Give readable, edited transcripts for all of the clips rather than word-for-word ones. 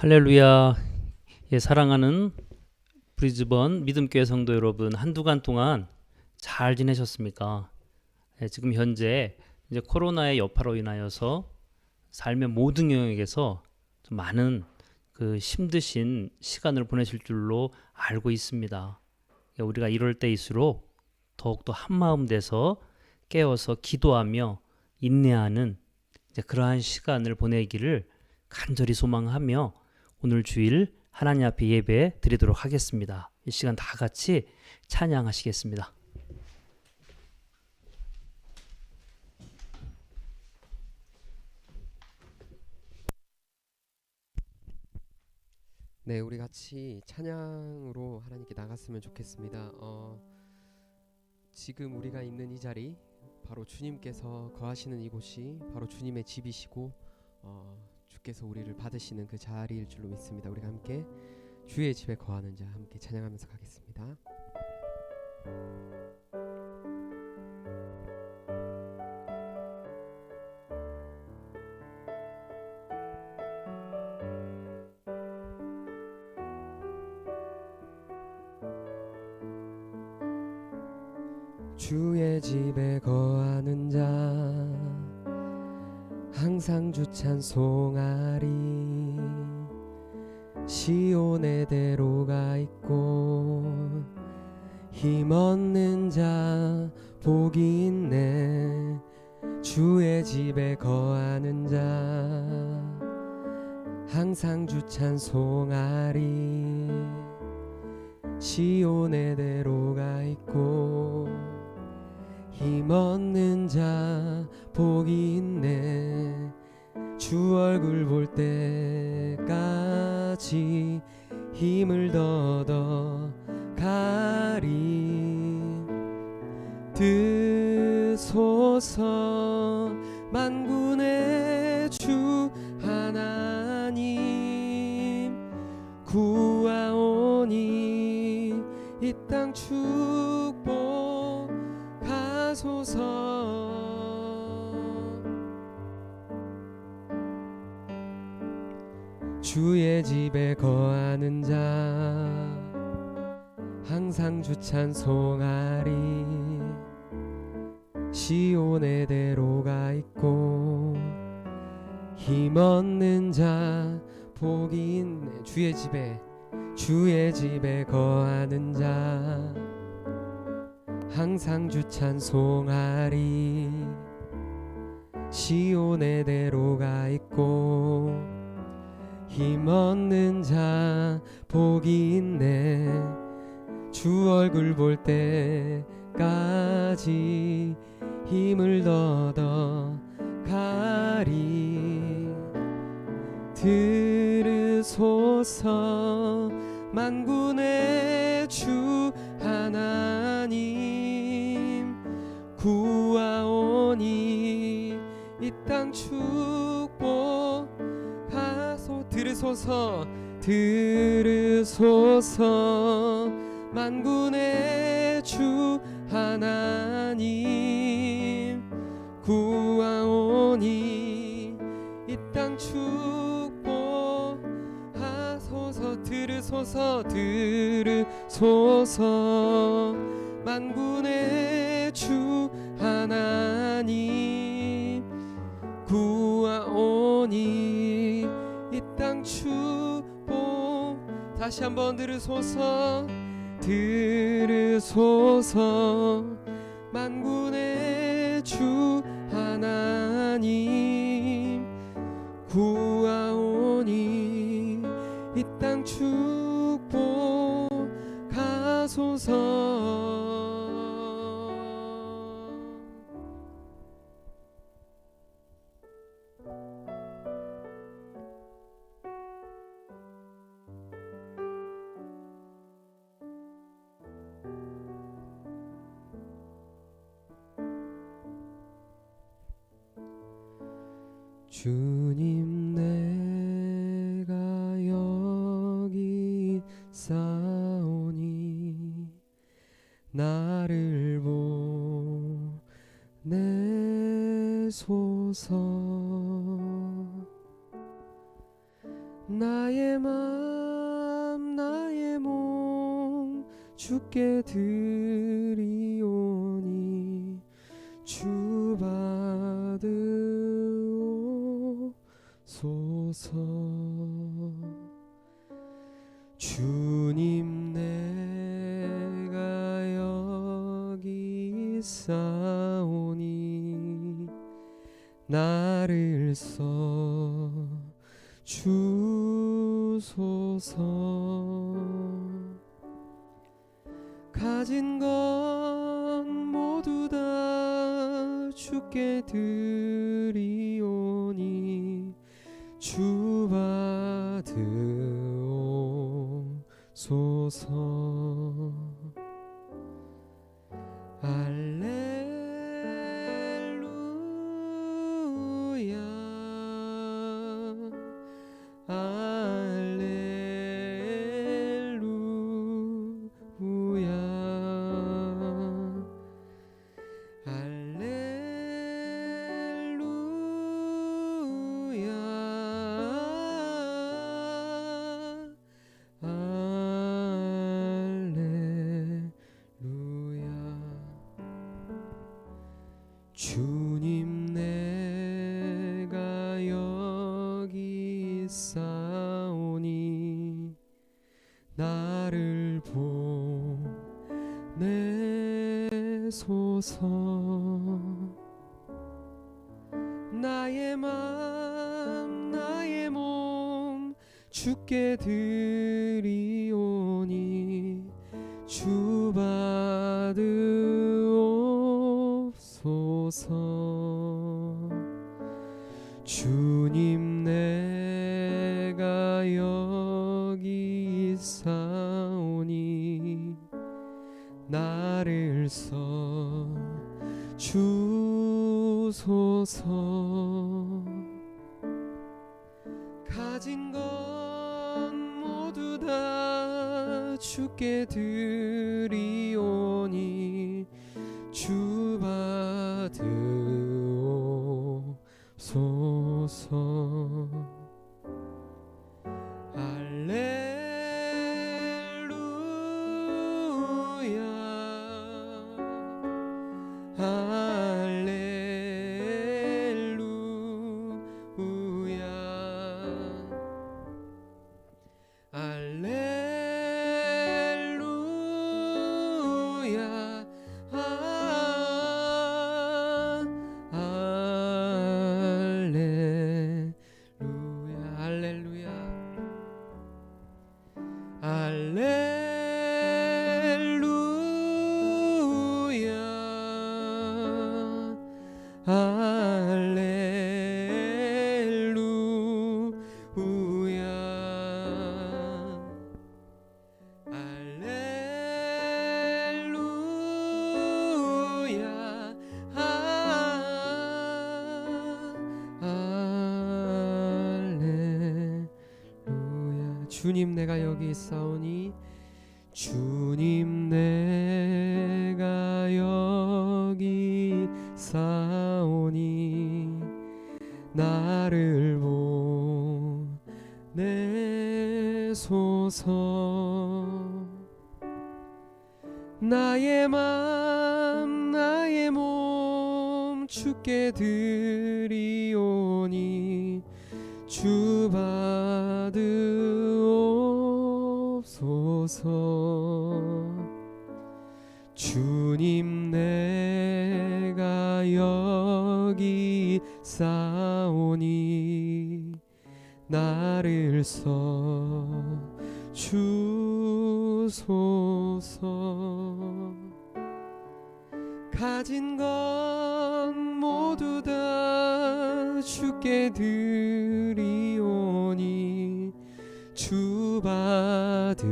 할렐루야. 예, 사랑하는 브리즈번 믿음교회 성도 여러분, 한 주간 동안 잘 지내셨습니까? 예, 지금 현재 이제 코로나의 여파로 인하여서 삶의 모든 영역에서 좀 많은 힘드신 시간을 보내실 줄로 알고 있습니다. 예, 우리가 이럴 때일수록 더욱더 한마음 돼서 깨어서 기도하며 인내하는 이제 그러한 시간을 보내기를 간절히 소망하며 오늘 주일 하나님 앞에 예배 드리도록 하겠습니다. 이 시간 다 같이 찬양하시겠습니다. 네, 우리 같이 찬양으로 하나님께 나갔으면 좋겠습니다. 지금 우리가 있는 이 자리, 바로 주님께서 거하시는 이곳이 바로 주님의 집이시고 주께서 우리를 받으시는 그 자리일 줄로 믿습니다. 우리가 함께 주의 집에 거하는 자 함께 찬양하면서 가겠습니다. 주의 집에 거하는 자 항상 주 찬송하리. 시온의 대로가 있고 힘없는 자 복이 있네. 주의 집에 거하는 자 항상 주 찬송하리. 시온의 대로가 있고 힘없는 자 복이 있네. 주 얼굴 볼 때까지 힘을 더더 가리. 드소서 만군의 주 하나님, 구하오니 이 땅 축복하소서. 주의 집에 거하는 자 항상 주 찬송하리. 시온의 대로가 있고 힘없는 자 복이 있네. 주의 집에 거하는 자 항상 주 찬송하리. 시온의 대로가 있고 힘없는 자 복이 있네. 주 얼굴 볼 때까지 힘을 더더 가리. 들으소서 만군의 주 하나님, 구하오니 이 땅 축복하소. 들으소서 만군의 주 하나님, 구하오니 이 땅 축복하소서. 들으소서 만군의 주 하나님, 구하오니 이 땅 축복. 다시 한번 들으소서 만군의 주 하나님, 구하오니 이 땅 축복하소서. 주님, 내가 여기 있사오니 나를 보내소서. 나의 주께 드리오니 주 받으옵소서. 주님 내가 여기 있사오니 나를 써 주소서. 가진 건 모두 다 주께 드리오니 주 받으옵소서. 할렐루야 할렐루야 주님 내가 여기 있사오니 나를 보내소서. 나의 맘 나의 몸 주께 드리오니 주 받으옵소서. 주님 내가 여기 있사오니 나를 써 주소서. 가진 건 모두 다 주께 드리오니 주 받으옵소서. 주님 내가 여기 있사오니 주님 내가 여기 있사오니 나를 보내소서. 나의 맘 나의 몸 주께 드리오니 주 받으옵소서. 주님 내가 여기 있사오니 나를 써 주소서. 가진 건 모두 다 주께 드리오니 주 받으옵소서.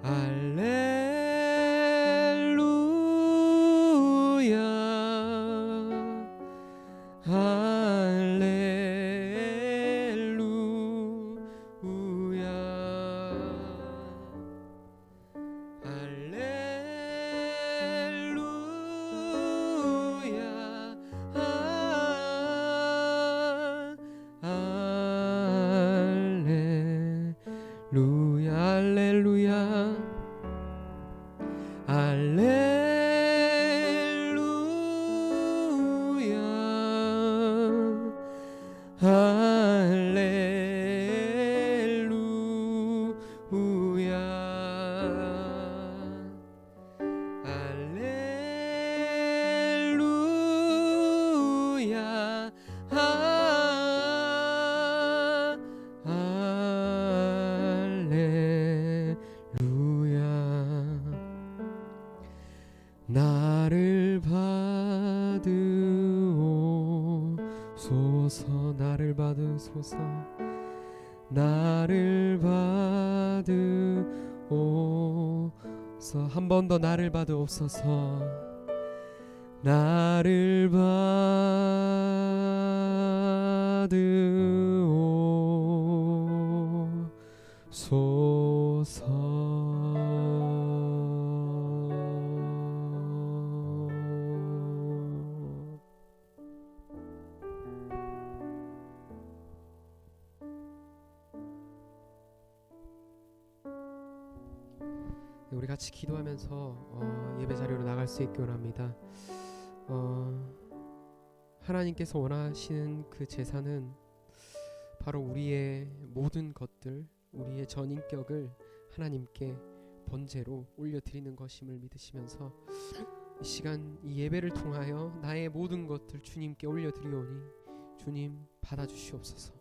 할렐루야 받으옵소서. 나를 받으옵소서. 한 번 더 나를 받으옵소서. 나를 받으옵소서. 우리 같이 기도하면서 예배 자리로 나갈 수 있기 원합니다. 하나님께서 원하시는 그 제사는 바로 우리의 모든 것들, 우리의 전인격을 하나님께 번제로 올려드리는 것임을 믿으시면서 이 시간 이 예배를 통하여 나의 모든 것들 주님께 올려드리오니 주님 받아주시옵소서.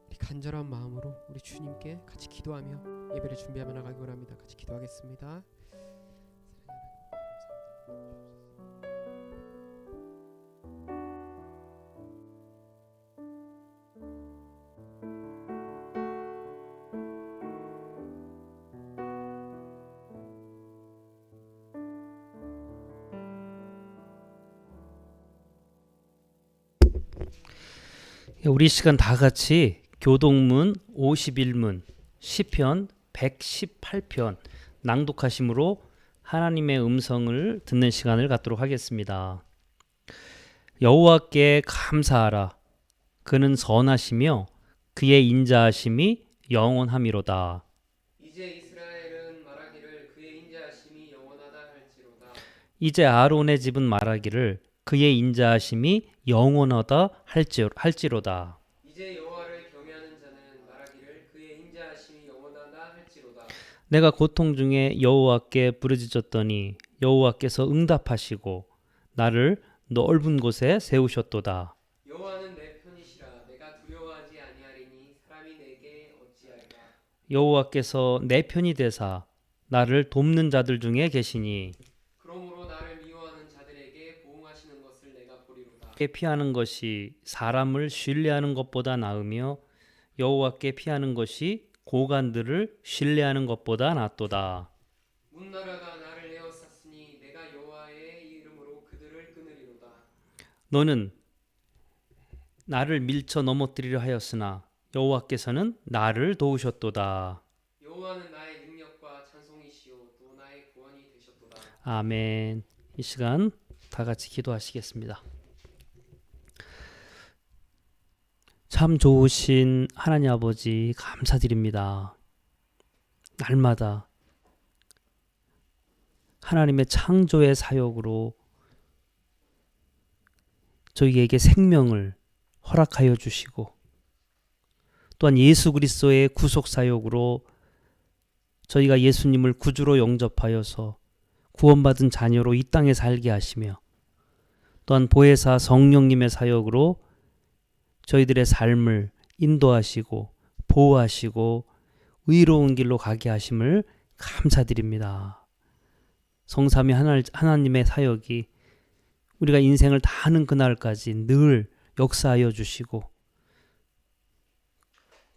우리 간절한 마음으로 우리 주님께 같이 기도하며 예배를 준비하며 나가기 원합니다. 같이 기도하겠습니다. 우리 시간 다 같이 교동문 51문 시편 118편 낭독하심으로 하나님의 음성을 듣는 시간을 갖도록 하겠습니다. 여호와께 감사하라. 그는 선하시며 그의 인자하심이 영원함이로다. 이제 이스라엘은 말하기를 그의 인자하심이 영원하다 할지로다. 이제 아론의 집은 말하기를 그의 인자하심이 영원하다 할지로다. 이제 여호와를 경외하는 자는 말하기를 그의 인자하심이 영원하다 할지로다. 내가 고통 중에 여호와께 부르짖었더니 여호와께서 응답하시고 나를 넓은 곳에 세우셨도다. 여호와는 내 편이시라. 내가 두려워하지 아니하리니 사람이 내게 어찌하리까. 여호와께서 내 편이 되사 나를 돕는 자들 중에 계시니 그러므로 나를 미워하는 자들에게 보응하시는 것을 내가 보리로다. 피하는 것이 사람을 신뢰하는 것보다 나으며 여호와께 피하는 것이 고관들을 신뢰하는 것보다 낫도다. 문나라가 나를 에워쌌으니 내가 여호와의 이름으로 그들을 끊으리로다. 너는 나를 밀쳐 넘어뜨리려 하였으나 여호와께서는 나를 도우셨도다. 여호와는 나의 능력과 찬송이시요 또 나의 구원이 되셨도다. 아멘. 이 시간 다 같이 기도하시겠습니다. 참 좋으신 하나님 아버지 감사드립니다. 날마다 하나님의 창조의 사역으로 저희에게 생명을 허락하여 주시고 또한 예수 그리스도의 구속 사역으로 저희가 예수님을 구주로 영접하여서 구원받은 자녀로 이 땅에 살게 하시며 또한 보혜사 성령님의 사역으로 저희들의 삶을 인도하시고 보호하시고 의로운 길로 가게 하심을 감사드립니다. 성삼위 하나님의 사역이 우리가 인생을 다 하는 그날까지 늘 역사하여 주시고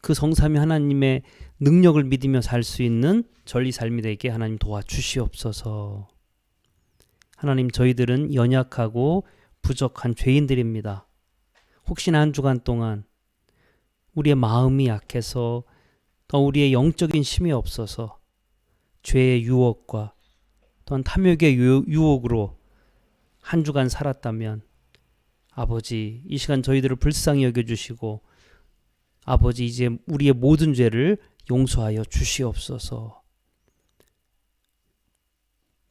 그 성삼위 하나님의 능력을 믿으며 살 수 있는 전리 삶이 되게 하나님 도와주시옵소서. 하나님, 저희들은 연약하고 부족한 죄인들입니다. 혹시나 한 주간 동안 우리의 마음이 약해서 또 우리의 영적인 힘이 없어서 죄의 유혹과 또한 탐욕의 유혹으로 한 주간 살았다면 아버지, 이 시간 저희들을 불쌍히 여겨주시고 아버지, 이제 우리의 모든 죄를 용서하여 주시옵소서.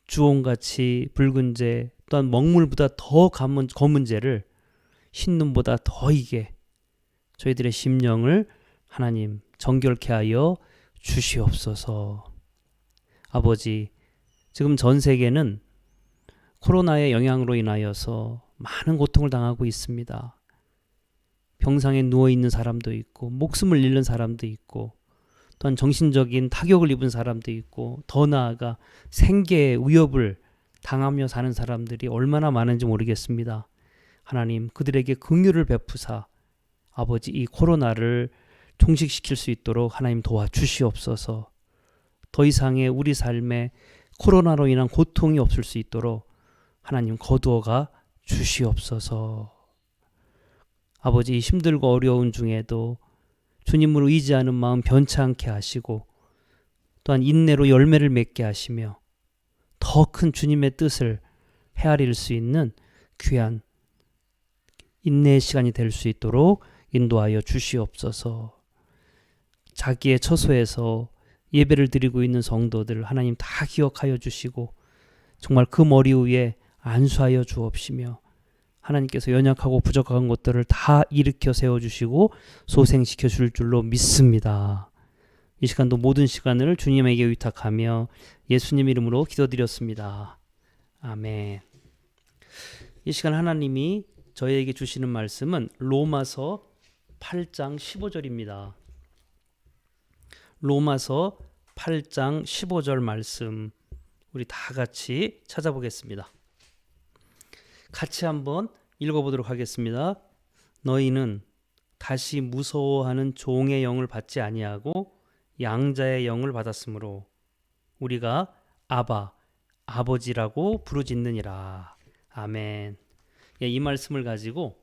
주홍같이 붉은 죄 또한 먹물보다 더 검은 죄를 흰눈보다 더 이게 저희들의 심령을 하나님 정결케 하여 주시옵소서. 아버지, 지금 전 세계는 코로나의 영향으로 인하여서 많은 고통을 당하고 있습니다. 병상에 누워있는 사람도 있고 목숨을 잃는 사람도 있고 또한 정신적인 타격을 입은 사람도 있고 더 나아가 생계의 위협을 당하며 사는 사람들이 얼마나 많은지 모르겠습니다. 하나님, 그들에게 긍휼을 베푸사 아버지 이 코로나를 종식시킬 수 있도록 하나님 도와주시옵소서. 더 이상의 우리 삶에 코로나로 인한 고통이 없을 수 있도록 하나님 거두어가 주시옵소서. 아버지 이 힘들고 어려운 중에도 주님을 의지하는 마음 변치 않게 하시고 또한 인내로 열매를 맺게 하시며 더 큰 주님의 뜻을 헤아릴 수 있는 귀한 인내의 시간이 될 수 있도록 인도하여 주시옵소서. 자기의 처소에서 예배를 드리고 있는 성도들 하나님 다 기억하여 주시고 정말 그 머리 위에 안수하여 주옵시며 하나님께서 연약하고 부족한 것들을 다 일으켜 세워주시고 소생시켜 줄 줄로 믿습니다. 이 시간도 모든 시간을 주님에게 의탁하며 예수님 이름으로 기도드렸습니다. 아멘. 이 시간 하나님이 저희에게 주시는 말씀은 로마서 8장 15절입니다. 로마서 8장 15절 말씀 우리 다 같이 찾아보겠습니다. 같이 한번 읽어보도록 하겠습니다. 너희는 다시 무서워하는 종의 영을 받지 아니하고 양자의 영을 받았으므로 우리가 아바, 아버지라고 부르짖느니라. 아멘. 이 말씀을 가지고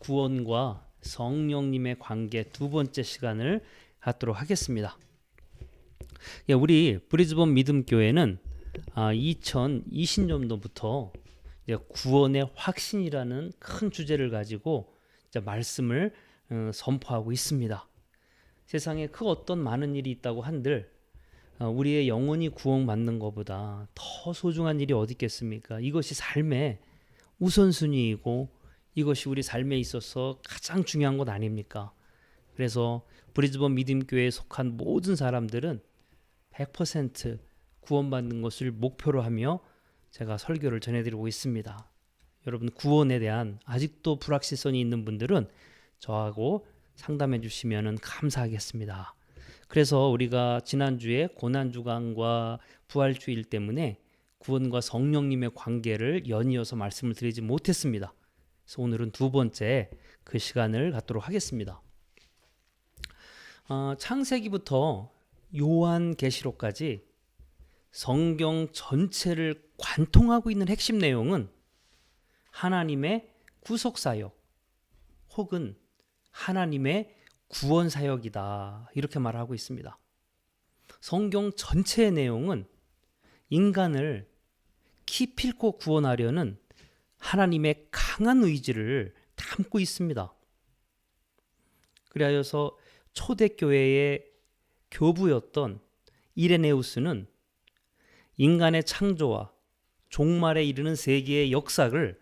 구원과 성령님의 관계 두 번째 시간을 갖도록 하겠습니다. 우리 브리즈번 믿음교회는 2020년도부터 구원의 확신이라는 큰 주제를 가지고 말씀을 선포하고 있습니다. 세상에 그 어떤 많은 일이 있다고 한들 우리의 영혼이 구원받는 것보다 더 소중한 일이 어디 있겠습니까? 이것이 삶의 우선순위이고 이것이 우리 삶에 있어서 가장 중요한 것 아닙니까? 그래서 브리즈번 믿음교회에 속한 모든 사람들은 100% 구원받는 것을 목표로 하며 제가 설교를 전해드리고 있습니다. 여러분 구원에 대한 아직도 불확실성이 있는 분들은 저하고 상담해 주시면 감사하겠습니다. 그래서 우리가 지난주에 고난주간과 부활주일 때문에 구원과 성령님의 관계를 연이어서 말씀을 드리지 못했습니다. 그래서 오늘은 두 번째 그 시간을 갖도록 하겠습니다. 창세기부터 요한계시록까지 성경 전체를 관통하고 있는 핵심 내용은 하나님의 구속사역 혹은 하나님의 구원사역이다 이렇게 말하고 있습니다. 성경 전체의 내용은 인간을 기필코 구원하려는 하나님의 강한 의지를 담고 있습니다. 그리하여서 초대교회의 교부였던 이레네우스는 인간의 창조와 종말에 이르는 세계의 역사를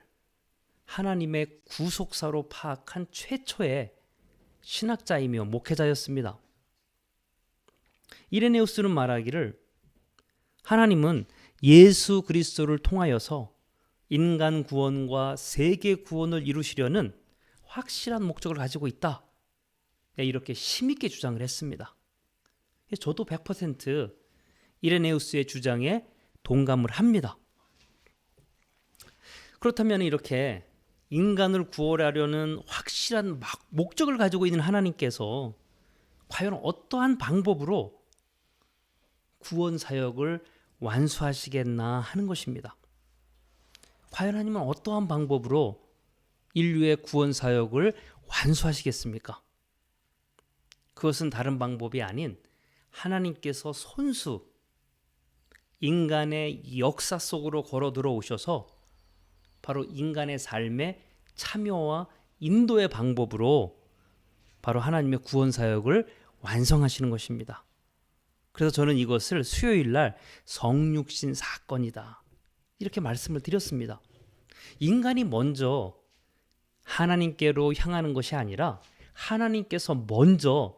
하나님의 구속사로 파악한 최초의 신학자이며 목회자였습니다. 이레네우스는 말하기를 하나님은 예수 그리스도를 통하여서 인간 구원과 세계 구원을 이루시려는 확실한 목적을 가지고 있다. 이렇게 힘있게 주장을 했습니다. 저도 100% 이레네우스의 주장에 동감을 합니다. 그렇다면 이렇게 인간을 구원하려는 확실한 목적을 가지고 있는 하나님께서 과연 어떠한 방법으로 구원 사역을 완수하시겠나 하는 것입니다. 과연 하나님은 어떠한 방법으로 인류의 구원 사역을 완수하시겠습니까? 그것은 다른 방법이 아닌 하나님께서 손수 인간의 역사 속으로 걸어 들어오셔서 바로 인간의 삶에 참여와 인도의 방법으로 바로 하나님의 구원 사역을 완성하시는 것입니다. 그래서 저는 이것을 수요일 날 성육신 사건이다 이렇게 말씀을 드렸습니다. 인간이 먼저 하나님께로 향하는 것이 아니라 하나님께서 먼저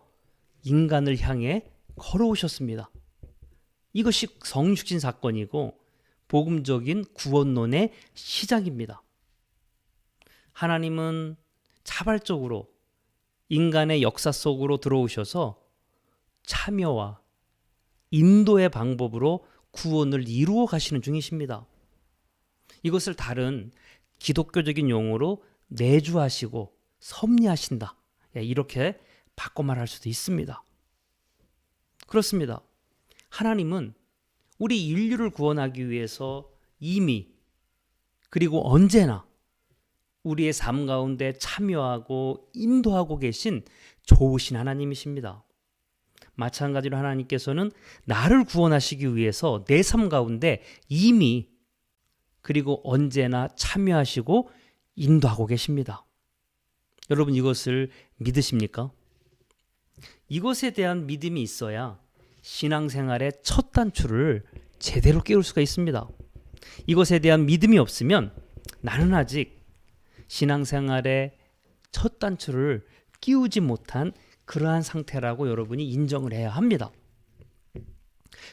인간을 향해 걸어오셨습니다. 이것이 성육신 사건이고 복음적인 구원론의 시작입니다. 하나님은 자발적으로 인간의 역사 속으로 들어오셔서 참여와 인도의 방법으로 구원을 이루어 가시는 중이십니다. 이것을 다른 기독교적인 용어로 내주하시고 섭리하신다 이렇게 바꿔 말할 수도 있습니다. 그렇습니다. 하나님은 우리 인류를 구원하기 위해서 이미 그리고 언제나 우리의 삶 가운데 참여하고 인도하고 계신 좋으신 하나님이십니다. 마찬가지로 하나님께서는 나를 구원하시기 위해서 내 삶 가운데 이미 그리고 언제나 참여하시고 인도하고 계십니다. 여러분 이것을 믿으십니까? 이것에 대한 믿음이 있어야 신앙생활의 첫 단추를 제대로 깨울 수가 있습니다. 이것에 대한 믿음이 없으면 나는 아직 신앙생활의 첫 단추를 끼우지 못한 그러한 상태라고 여러분이 인정을 해야 합니다.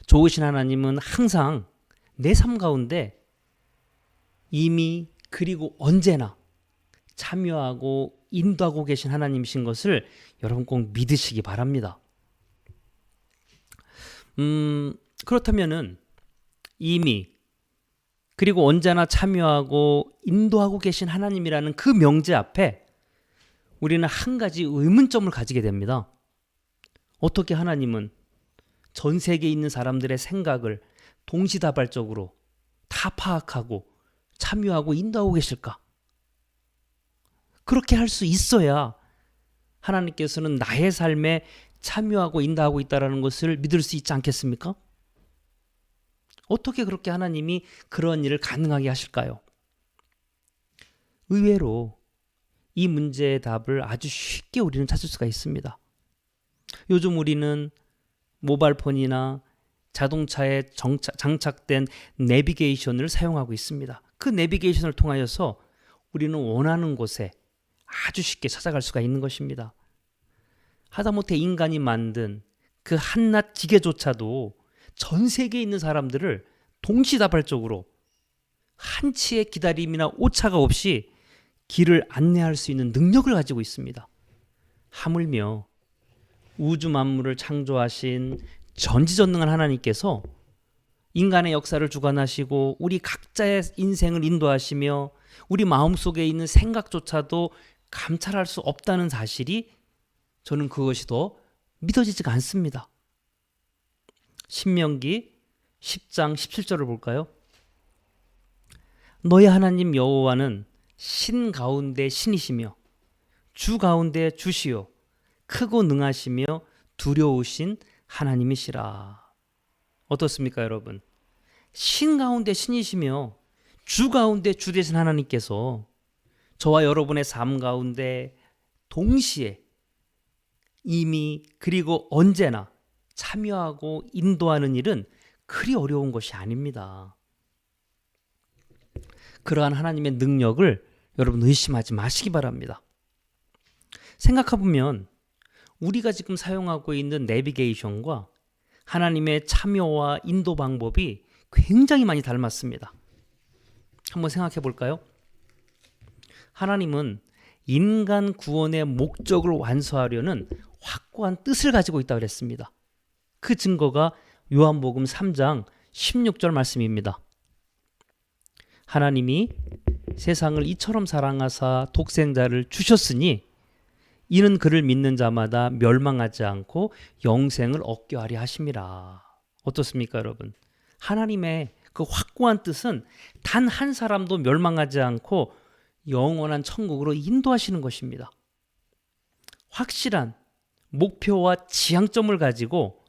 좋으신 하나님은 항상 내 삶 가운데 이미 그리고 언제나 참여하고 인도하고 계신 하나님이신 것을 여러분 꼭 믿으시기 바랍니다. 그렇다면은 이미 그리고 언제나 참여하고 인도하고 계신 하나님이라는 그 명제 앞에 우리는 한 가지 의문점을 가지게 됩니다. 어떻게 하나님은 전 세계에 있는 사람들의 생각을 동시다발적으로 다 파악하고 참여하고 인도하고 계실까? 그렇게 할 수 있어야 하나님께서는 나의 삶에 참여하고 인도하고 있다는 것을 믿을 수 있지 않겠습니까? 어떻게 그렇게 하나님이 그런 일을 가능하게 하실까요? 의외로 이 문제의 답을 아주 쉽게 우리는 찾을 수가 있습니다. 요즘 우리는 모바일폰이나 자동차에 장착된 내비게이션을 사용하고 있습니다. 그 내비게이션을 통하여서 우리는 원하는 곳에 아주 쉽게 찾아갈 수가 있는 것입니다. 하다못해 인간이 만든 그 한낱 기계조차도 전 세계에 있는 사람들을 동시다발적으로 한치의 기다림이나 오차가 없이 길을 안내할 수 있는 능력을 가지고 있습니다. 하물며 우주 만물을 창조하신 전지전능한 하나님께서 인간의 역사를 주관하시고 우리 각자의 인생을 인도하시며 우리 마음속에 있는 생각조차도 감찰할 수 없다는 사실이 저는 그것이 더 믿어지지가 않습니다. 신명기 10장 17절을 볼까요? 너희 하나님 여호와는 신 가운데 신이시며 주 가운데 주시요 크고 능하시며 두려우신 하나님이시라. 어떻습니까, 여러분? 신 가운데 신이시며 주 가운데 주 되신 하나님께서 저와 여러분의 삶 가운데 동시에 이미 그리고 언제나 참여하고 인도하는 일은 그리 어려운 것이 아닙니다. 그러한 하나님의 능력을 여러분 의심하지 마시기 바랍니다. 생각해보면 우리가 지금 사용하고 있는 내비게이션과 하나님의 참여와 인도 방법이 굉장히 많이 닮았습니다. 한번 생각해 볼까요? 하나님은 인간 구원의 목적을 완수하려는 확고한 뜻을 가지고 있다고 그랬습니다. 그 증거가 요한복음 3장 16절 말씀입니다. 하나님이 세상을 이처럼 사랑하사 독생자를 주셨으니 이는 그를 믿는 자마다 멸망하지 않고 영생을 얻게 하려 하심이라. 어떻습니까, 여러분? 하나님의 그 확고한 뜻은 단 한 사람도 멸망하지 않고 영원한 천국으로 인도하시는 것입니다. 확실한 목표와 지향점을 가지고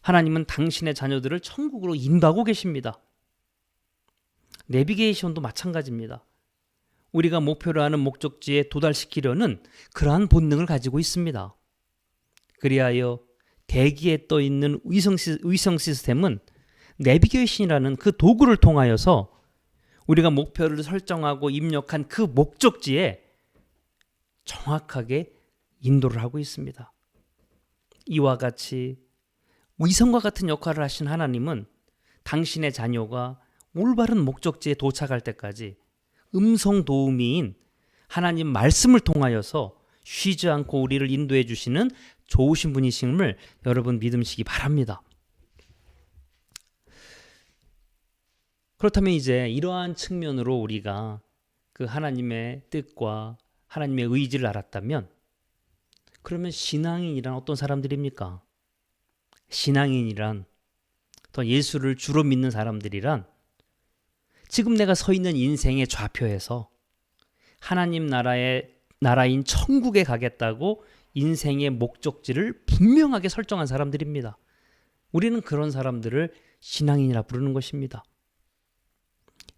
하나님은 당신의 자녀들을 천국으로 인도하고 계십니다. 내비게이션도 마찬가지입니다. 우리가 목표로 하는 목적지에 도달시키려는 그러한 본능을 가지고 있습니다. 그리하여 대기에 떠 있는 위성 시스템은 내비게이션이라는 그 도구를 통하여서 우리가 목표를 설정하고 입력한 그 목적지에 정확하게 인도를 하고 있습니다. 이와 같이 위성과 같은 역할을 하신 하나님은 당신의 자녀가 올바른 목적지에 도착할 때까지 음성 도우미인 하나님 말씀을 통하여서 쉬지 않고 우리를 인도해 주시는 좋으신 분이심을 여러분 믿으시기 바랍니다. 그렇다면 이제 이러한 측면으로 우리가 그 하나님의 뜻과 하나님의 의지를 알았다면 그러면 신앙인이란 어떤 사람들입니까? 신앙인이란 또 예수를 주로 믿는 사람들이란 지금 내가 서 있는 인생의 좌표에서 하나님 나라인 천국에 가겠다고 인생의 목적지를 분명하게 설정한 사람들입니다. 우리는 그런 사람들을 신앙인이라 부르는 것입니다.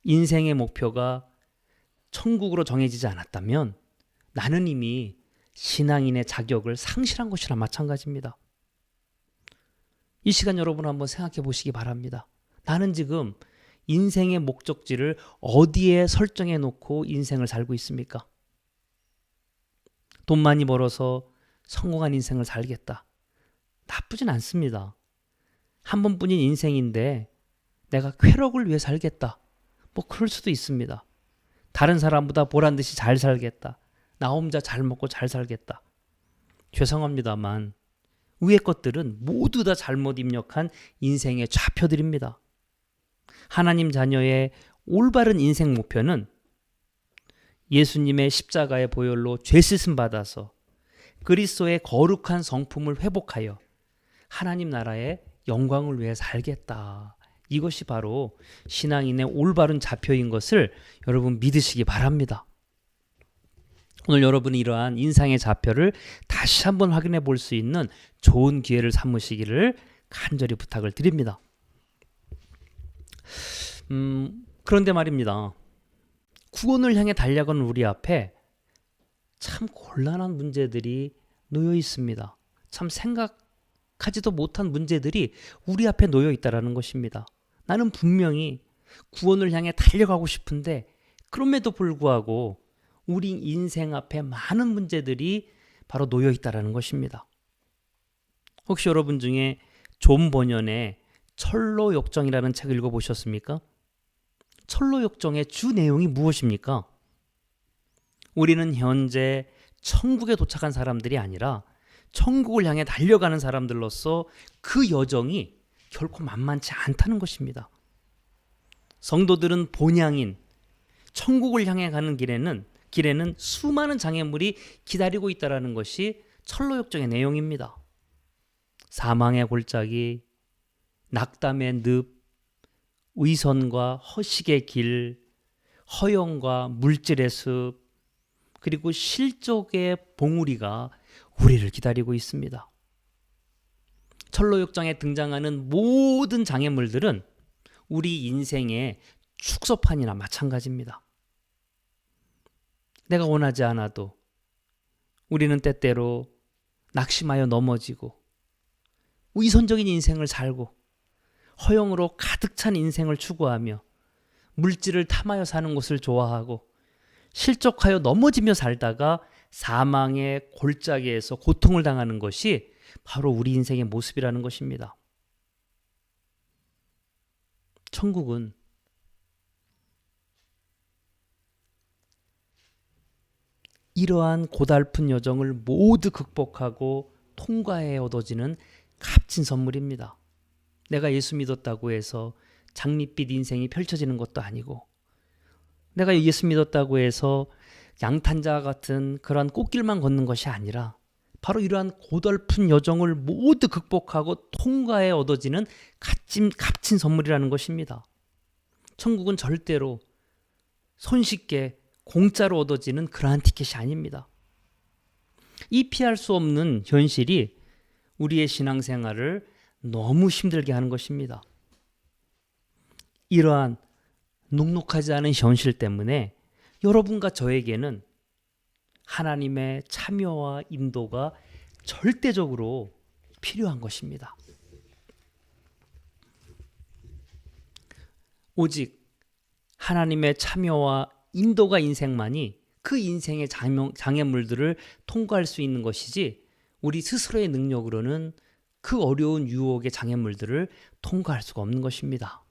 인생의 목표가 천국으로 정해지지 않았다면 나는 이미 신앙인의 자격을 상실한 것이나 마찬가지입니다. 이 시간 여러분 한번 생각해 보시기 바랍니다. 나는 지금 인생의 목적지를 어디에 설정해 놓고 인생을 살고 있습니까? 돈 많이 벌어서 성공한 인생을 살겠다. 나쁘진 않습니다. 한 번뿐인 인생인데 내가 쾌락을 위해 살겠다. 뭐 그럴 수도 있습니다. 다른 사람보다 보란 듯이 잘 살겠다. 나 혼자 잘 먹고 잘 살겠다. 죄송합니다만 위의 것들은 모두 다 잘못 입력한 인생의 좌표들입니다. 하나님 자녀의 올바른 인생 목표는 예수님의 십자가의 보혈로 죄 씻음 받아서 그리스도의 거룩한 성품을 회복하여 하나님 나라의 영광을 위해 살겠다. 이것이 바로 신앙인의 올바른 좌표인 것을 여러분 믿으시기 바랍니다. 오늘 여러분이 이러한 인생의 좌표를 다시 한번 확인해 볼 수 있는 좋은 기회를 삼으시기를 간절히 부탁을 드립니다. 그런데 말입니다. 구원을 향해 달려가는 우리 앞에 참 곤란한 문제들이 놓여 있습니다. 참 생각하지도 못한 문제들이 우리 앞에 놓여 있다는 것입니다. 나는 분명히 구원을 향해 달려가고 싶은데 그럼에도 불구하고 우리 인생 앞에 많은 문제들이 바로 놓여 있다는 것입니다. 혹시 여러분 중에 존 버년의 철로역정이라는 책을 읽어보셨습니까? 철로역정의 주 내용이 무엇입니까? 우리는 현재 천국에 도착한 사람들이 아니라 천국을 향해 달려가는 사람들로서 그 여정이 결코 만만치 않다는 것입니다. 성도들은 본향인 천국을 향해 가는 길에는 수많은 장애물이 기다리고 있다는 것이 철로역정의 내용입니다. 사망의 골짜기, 낙담의 늪, 의선과 허식의 길, 허영과 물질의 숲, 그리고 실족의 봉우리가 우리를 기다리고 있습니다. 철로역정에 등장하는 모든 장애물들은 우리 인생의 축소판이나 마찬가지입니다. 내가 원하지 않아도 우리는 때때로 낙심하여 넘어지고 위선적인 인생을 살고 허영으로 가득 찬 인생을 추구하며 물질을 탐하여 사는 것을 좋아하고 실족하여 넘어지며 살다가 사망의 골짜기에서 고통을 당하는 것이 바로 우리 인생의 모습이라는 것입니다. 천국은 이러한 고달픈 여정을 모두 극복하고 통과해 얻어지는 값진 선물입니다. 내가 예수 믿었다고 해서 장밋빛 인생이 펼쳐지는 것도 아니고 내가 예수 믿었다고 해서 양탄자 같은 그러한 꽃길만 걷는 것이 아니라 바로 이러한 고달픈 여정을 모두 극복하고 통과해 얻어지는 값진 선물이라는 것입니다. 천국은 절대로 손쉽게 공짜로 얻어지는 그러한 티켓이 아닙니다. 이 피할 수 없는 현실이 우리의 신앙생활을 너무 힘들게 하는 것입니다. 이러한 눅눅하지 않은 현실 때문에 여러분과 저에게는 하나님의 참여와 인도가 절대적으로 필요한 것입니다. 오직 하나님의 참여와 인도가 인생만이 그 인생의 장애물들을 통과할 수 있는 것이지 우리 스스로의 능력으로는 그 어려운 유혹의 장애물들을 통과할 수가 없는 것입니다.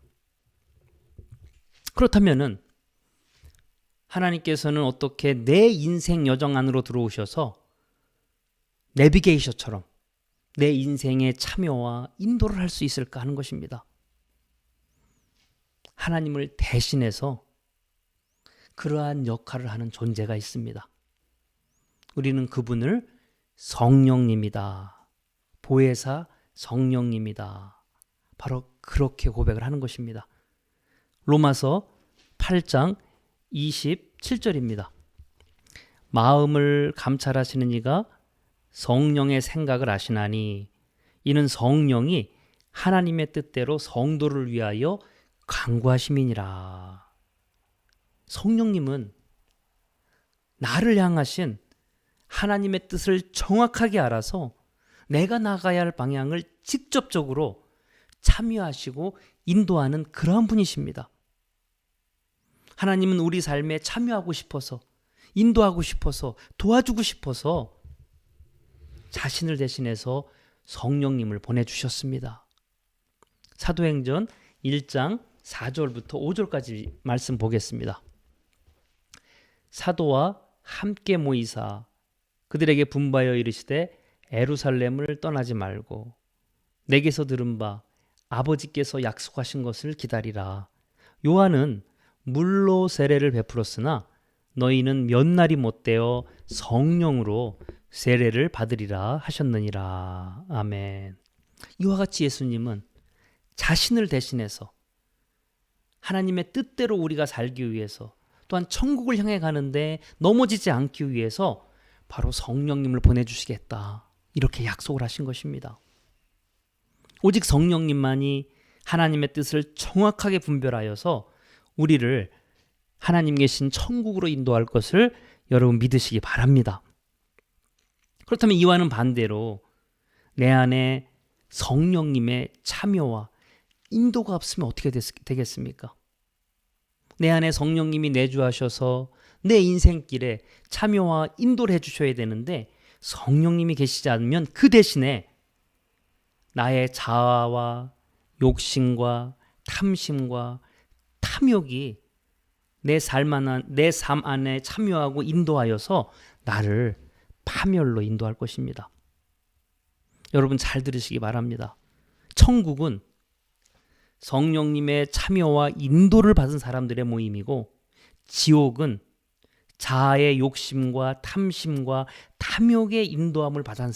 그렇다면은 하나님께서는 어떻게 내 인생 여정 안으로 들어오셔서 내비게이션처럼 내 인생의 참여와 인도를 할 수 있을까 하는 것입니다. 하나님을 대신해서 그러한 역할을 하는 존재가 있습니다. 우리는 그분을 성령님이다. 보혜사 성령님이다. 바로 그렇게 고백을 하는 것입니다. 로마서 8장 27절입니다. 마음을 감찰하시는 이가 성령의 생각을 아시나니 이는 성령이 하나님의 뜻대로 성도를 위하여 간구하심이니라. 성령님은 나를 향하신 하나님의 뜻을 정확하게 알아서 내가 나가야 할 방향을 직접적으로 참여하시고 인도하는 그러한 분이십니다. 하나님은 우리 삶에 참여하고 싶어서, 인도하고 싶어서, 도와주고 싶어서 자신을 대신해서 성령님을 보내주셨습니다. 사도행전 1장 4절부터 5절까지 말씀 보겠습니다. 사도와 함께 모이사 그들에게 분바여 이르시되 예루살렘을 떠나지 말고 내게서 들은 바 아버지께서 약속하신 것을 기다리라. 요한은 물로 세례를 베풀었으나 너희는 몇 날이 못되어 성령으로 세례를 받으리라 하셨느니라. 아멘. 이와 같이 예수님은 자신을 대신해서 하나님의 뜻대로 우리가 살기 위해서, 또한 천국을 향해 가는데 넘어지지 않기 위해서 바로 성령님을 보내주시겠다, 이렇게 약속을 하신 것입니다. 오직 성령님만이 하나님의 뜻을 정확하게 분별하여서 우리를 하나님 계신 천국으로 인도할 것을 여러분 믿으시기 바랍니다. 그렇다면 이와는 반대로 내 안에 성령님의 참여와 인도가 없으면 어떻게 되겠습니까? 내 안에 성령님이 내주하셔서 내 인생길에 참여와 인도를 해주셔야 되는데 성령님이 계시지 않으면 그 대신에 나의 자아와 욕심과 탐심과 탐욕이 내 삶 안에 참여하고 인도하여서 나를 파멸로 인도할 것입니다. 여러분 잘 들으시기 바랍니다. 천국은 성령님의 참여와 인도를 받은 사람들의 모임이고, 지옥은 자아의 욕심과 탐심과 탐욕의 인도함을 받은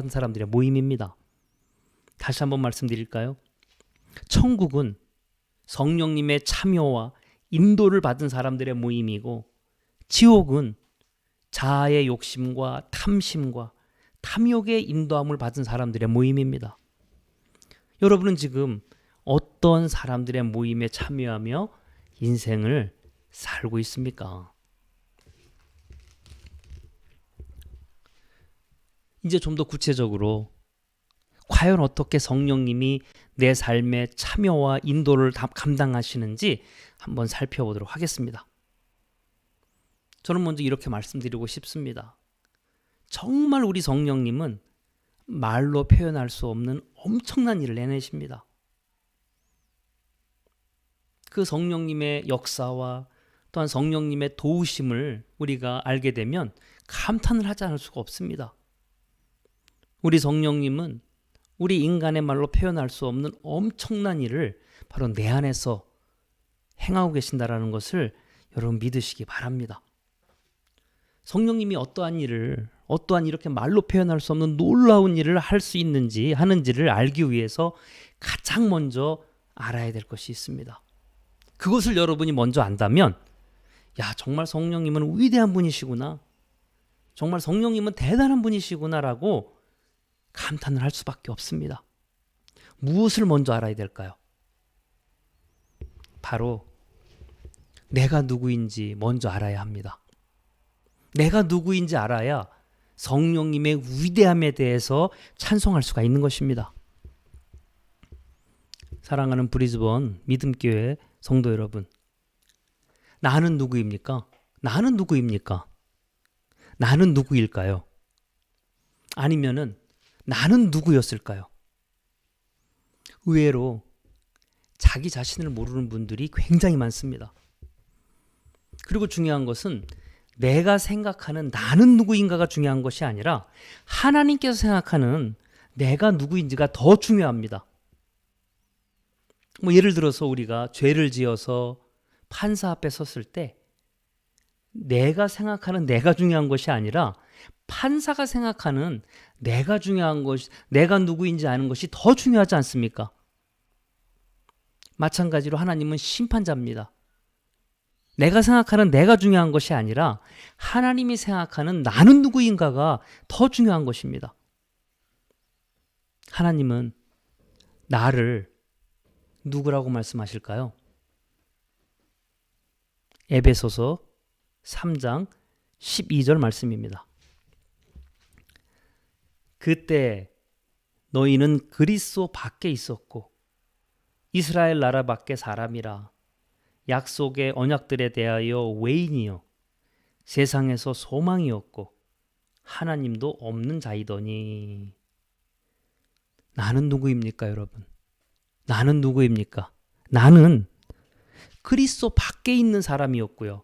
사람들의 모임입니다. 다시 한번 말씀드릴까요? 천국은 성령님의 참여와 인도를 받은 사람들의 모임이고, 지옥은 자아의 욕심과 탐심과 탐욕의 인도함을 받은 사람들의 모임입니다. 여러분은 지금 어떤 사람들의 모임에 참여하며 인생을 살고 있습니까? 이제 좀 더 구체적으로 과연 어떻게 성령님이 내 삶의 참여와 인도를 감당하시는지 한번 살펴보도록 하겠습니다. 저는 먼저 이렇게 말씀드리고 싶습니다. 정말 우리 성령님은 말로 표현할 수 없는 엄청난 일을 해내십니다. 그 성령님의 역사와 또한 성령님의 도우심을 우리가 알게 되면 감탄을 하지 않을 수가 없습니다. 우리 성령님은 우리 인간의 말로 표현할 수 없는 엄청난 일을 바로 내 안에서 행하고 계신다라는 것을 여러분 믿으시기 바랍니다. 성령님이 어떠한 이렇게 말로 표현할 수 없는 놀라운 일을 할 수 하는지를 알기 위해서 가장 먼저 알아야 될 것이 있습니다. 그것을 여러분이 먼저 안다면, 정말 성령님은 위대한 분이시구나, 정말 성령님은 대단한 분이시구나라고 감탄을 할 수밖에 없습니다. 무엇을 먼저 알아야 될까요? 바로 내가 누구인지 먼저 알아야 합니다. 내가 누구인지 알아야 성령님의 위대함에 대해서 찬송할 수가 있는 것입니다. 사랑하는 브리즈번 믿음교회 성도 여러분, 나는 누구입니까? 나는 누구입니까? 나는 누구일까요? 아니면은 나는 누구였을까요? 의외로 자기 자신을 모르는 분들이 굉장히 많습니다. 그리고 중요한 것은 내가 생각하는 나는 누구인가가 중요한 것이 아니라 하나님께서 생각하는 내가 누구인지가 더 중요합니다. 예를 들어서 우리가 죄를 지어서 판사 앞에 섰을 때 내가 생각하는 내가 중요한 것이 아니라 판사가 생각하는 내가 중요한 것이, 내가 누구인지 아는 것이 더 중요하지 않습니까? 마찬가지로 하나님은 심판자입니다. 내가 생각하는 내가 중요한 것이 아니라 하나님이 생각하는 나는 누구인가가 더 중요한 것입니다. 하나님은 나를 누구라고 말씀하실까요? 에베소서 3장 12절 말씀입니다. 그때 너희는 그리스도 밖에 있었고 이스라엘 나라 밖의 사람이라 약속의 언약들에 대하여 외인이요 세상에서 소망이었고 하나님도 없는 자이더니. 나는 누구입니까, 여러분? 나는 누구입니까? 나는 그리스도 밖에 있는 사람이었고요.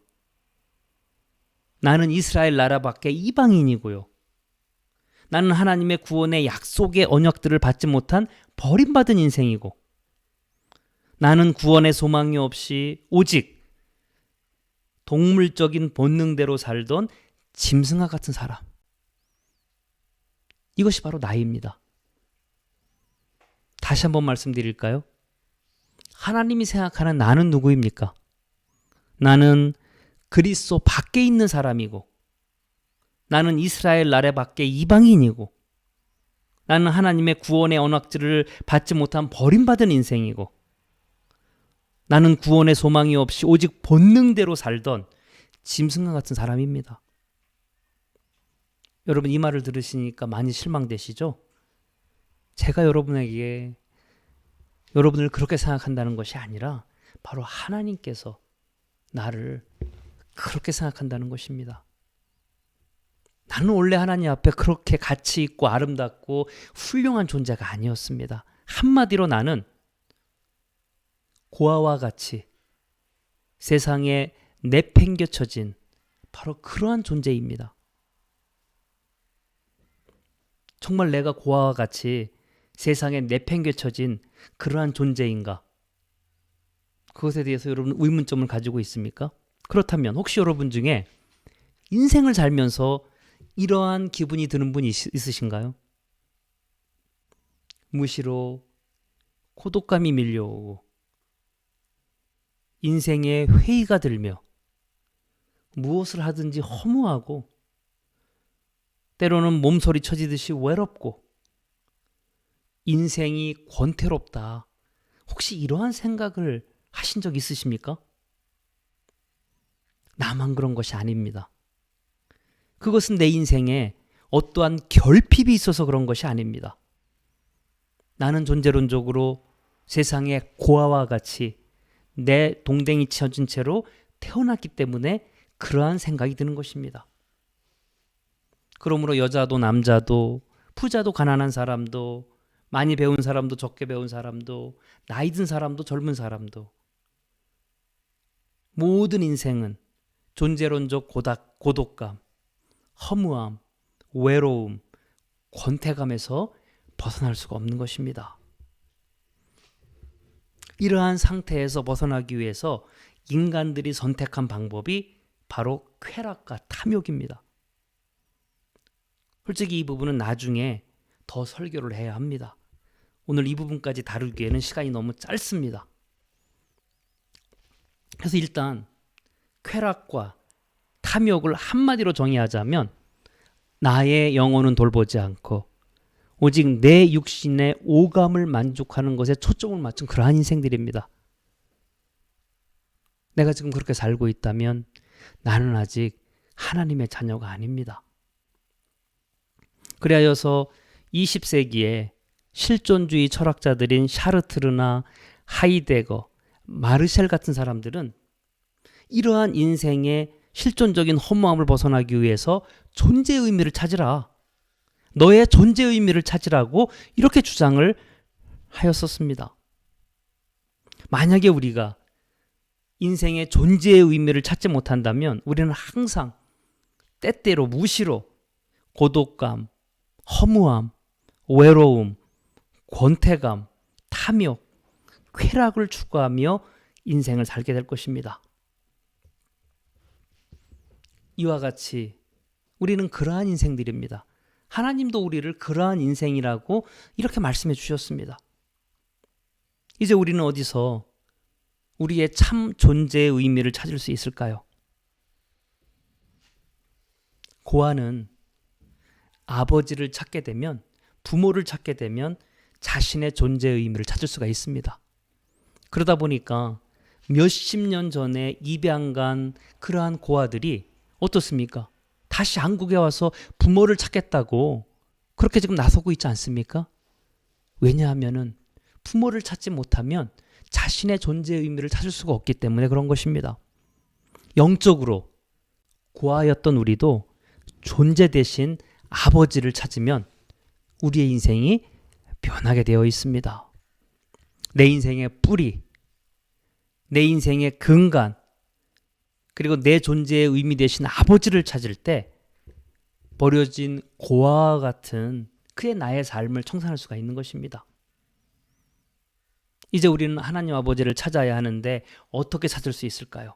나는 이스라엘 나라 밖의 이방인이고요. 나는 하나님의 구원의 약속의 언약들을 받지 못한 버림받은 인생이고, 나는 구원의 소망이 없이 오직 동물적인 본능대로 살던 짐승과 같은 사람. 이것이 바로 나입니다. 다시 한번 말씀드릴까요? 하나님이 생각하는 나는 누구입니까? 나는 그리스도 밖에 있는 사람이고, 나는 이스라엘 나라 밖의 이방인이고, 나는 하나님의 구원의 언약들을 받지 못한 버림받은 인생이고, 나는 구원의 소망이 없이 오직 본능대로 살던 짐승과 같은 사람입니다. 여러분, 이 말을 들으시니까 많이 실망되시죠? 제가 여러분에게 여러분을 그렇게 생각한다는 것이 아니라 바로 하나님께서 나를 그렇게 생각한다는 것입니다. 나는 원래 하나님 앞에 그렇게 가치 있고 아름답고 훌륭한 존재가 아니었습니다. 한마디로 나는 고아와 같이 세상에 내팽겨쳐진 바로 그러한 존재입니다. 정말 내가 고아와 같이 세상에 내팽개쳐진 그러한 존재인가? 그것에 대해서 여러분 의문점을 가지고 있습니까? 그렇다면 혹시 여러분 중에 인생을 살면서 이러한 기분이 드는 분이 있으신가요? 무시로 고독감이 밀려오고 인생에 회의가 들며 무엇을 하든지 허무하고 때로는 몸소리 쳐지듯이 외롭고 인생이 권태롭다. 혹시 이러한 생각을 하신 적 있으십니까? 나만 그런 것이 아닙니다. 그것은 내 인생에 어떠한 결핍이 있어서 그런 것이 아닙니다. 나는 존재론적으로 세상의 고아와 같이 내 동댕이 쳐진 채로 태어났기 때문에 그러한 생각이 드는 것입니다. 그러므로 여자도 남자도 부자도 가난한 사람도 많이 배운 사람도 적게 배운 사람도 나이 든 사람도 젊은 사람도 모든 인생은 존재론적 고독감, 허무함, 외로움, 권태감에서 벗어날 수가 없는 것입니다. 이러한 상태에서 벗어나기 위해서 인간들이 선택한 방법이 바로 쾌락과 탐욕입니다. 솔직히 이 부분은 나중에 더 설교를 해야 합니다. 오늘 이 부분까지 다루기에는 시간이 너무 짧습니다. 그래서 일단 쾌락과 탐욕을 한마디로 정의하자면 나의 영혼은 돌보지 않고 오직 내 육신의 오감을 만족하는 것에 초점을 맞춘 그러한 인생들입니다. 내가 지금 그렇게 살고 있다면 나는 아직 하나님의 자녀가 아닙니다. 그리하여서 20세기에 실존주의 철학자들인 샤르트르나 하이데거, 마르셀 같은 사람들은 이러한 인생의 실존적인 허무함을 벗어나기 위해서 존재의 의미를 찾으라. 너의 존재의 의미를 찾으라고 이렇게 주장을 하였었습니다. 만약에 우리가 인생의 존재의 의미를 찾지 못한다면 우리는 항상 때때로 무시로 고독감, 허무함, 외로움, 권태감, 탐욕, 쾌락을 추구하며 인생을 살게 될 것입니다. 이와 같이 우리는 그러한 인생들입니다. 하나님도 우리를 그러한 인생이라고 이렇게 말씀해 주셨습니다. 이제 우리는 어디서 우리의 참 존재의 의미를 찾을 수 있을까요? 고아는 아버지를 찾게 되면, 부모를 찾게 되면 자신의 존재의 의미를 찾을 수가 있습니다. 그러다 보니까 몇십 년 전에 입양 간 그러한 고아들이 어떻습니까? 다시 한국에 와서 부모를 찾겠다고 그렇게 지금 나서고 있지 않습니까? 왜냐하면은 부모를 찾지 못하면 자신의 존재의 의미를 찾을 수가 없기 때문에 그런 것입니다. 영적으로 고아였던 우리도 존재 대신 아버지를 찾으면 우리의 인생이 변하게 되어 있습니다. 내 인생의 뿌리, 내 인생의 근간, 그리고 내 존재의 의미 대신 아버지를 찾을 때 버려진 고아와 같은 그의 나의 삶을 청산할 수가 있는 것입니다. 이제 우리는 하나님 아버지를 찾아야 하는데 어떻게 찾을 수 있을까요?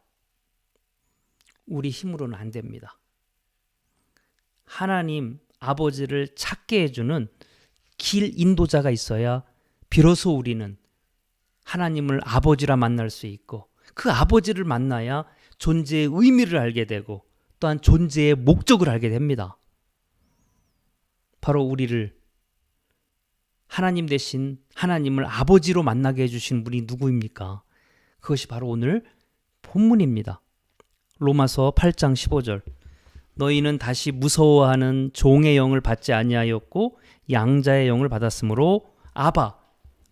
우리 힘으로는 안 됩니다. 하나님 아버지를 찾게 해주는 길 인도자가 있어야 비로소 우리는 하나님을 아버지라 만날 수 있고, 그 아버지를 만나야 존재의 의미를 알게 되고 또한 존재의 목적을 알게 됩니다. 바로 우리를 하나님 대신 하나님을 아버지로 만나게 해주신 분이 누구입니까? 그것이 바로 오늘 본문입니다. 로마서 8장 15절. 너희는 다시 무서워하는 종의 영을 받지 아니하였고 양자의 영을 받았으므로 아바,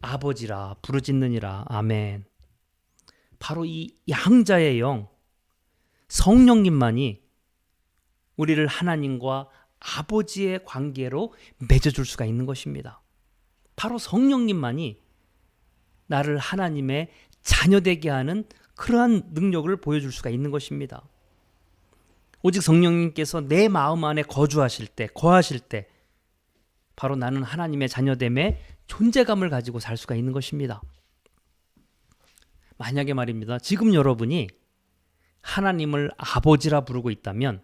아버지라 부르짖느니라. 아멘. 바로 이 양자의 영, 성령님만이 우리를 하나님과 아버지의 관계로 맺어줄 수가 있는 것입니다. 바로 성령님만이 나를 하나님의 자녀되게 하는 그러한 능력을 보여줄 수가 있는 것입니다. 오직 성령님께서 내 마음 안에 거주하실 때, 거하실 때 바로 나는 하나님의 자녀됨의 존재감을 가지고 살 수가 있는 것입니다. 만약에 말입니다, 지금 여러분이 하나님을 아버지라 부르고 있다면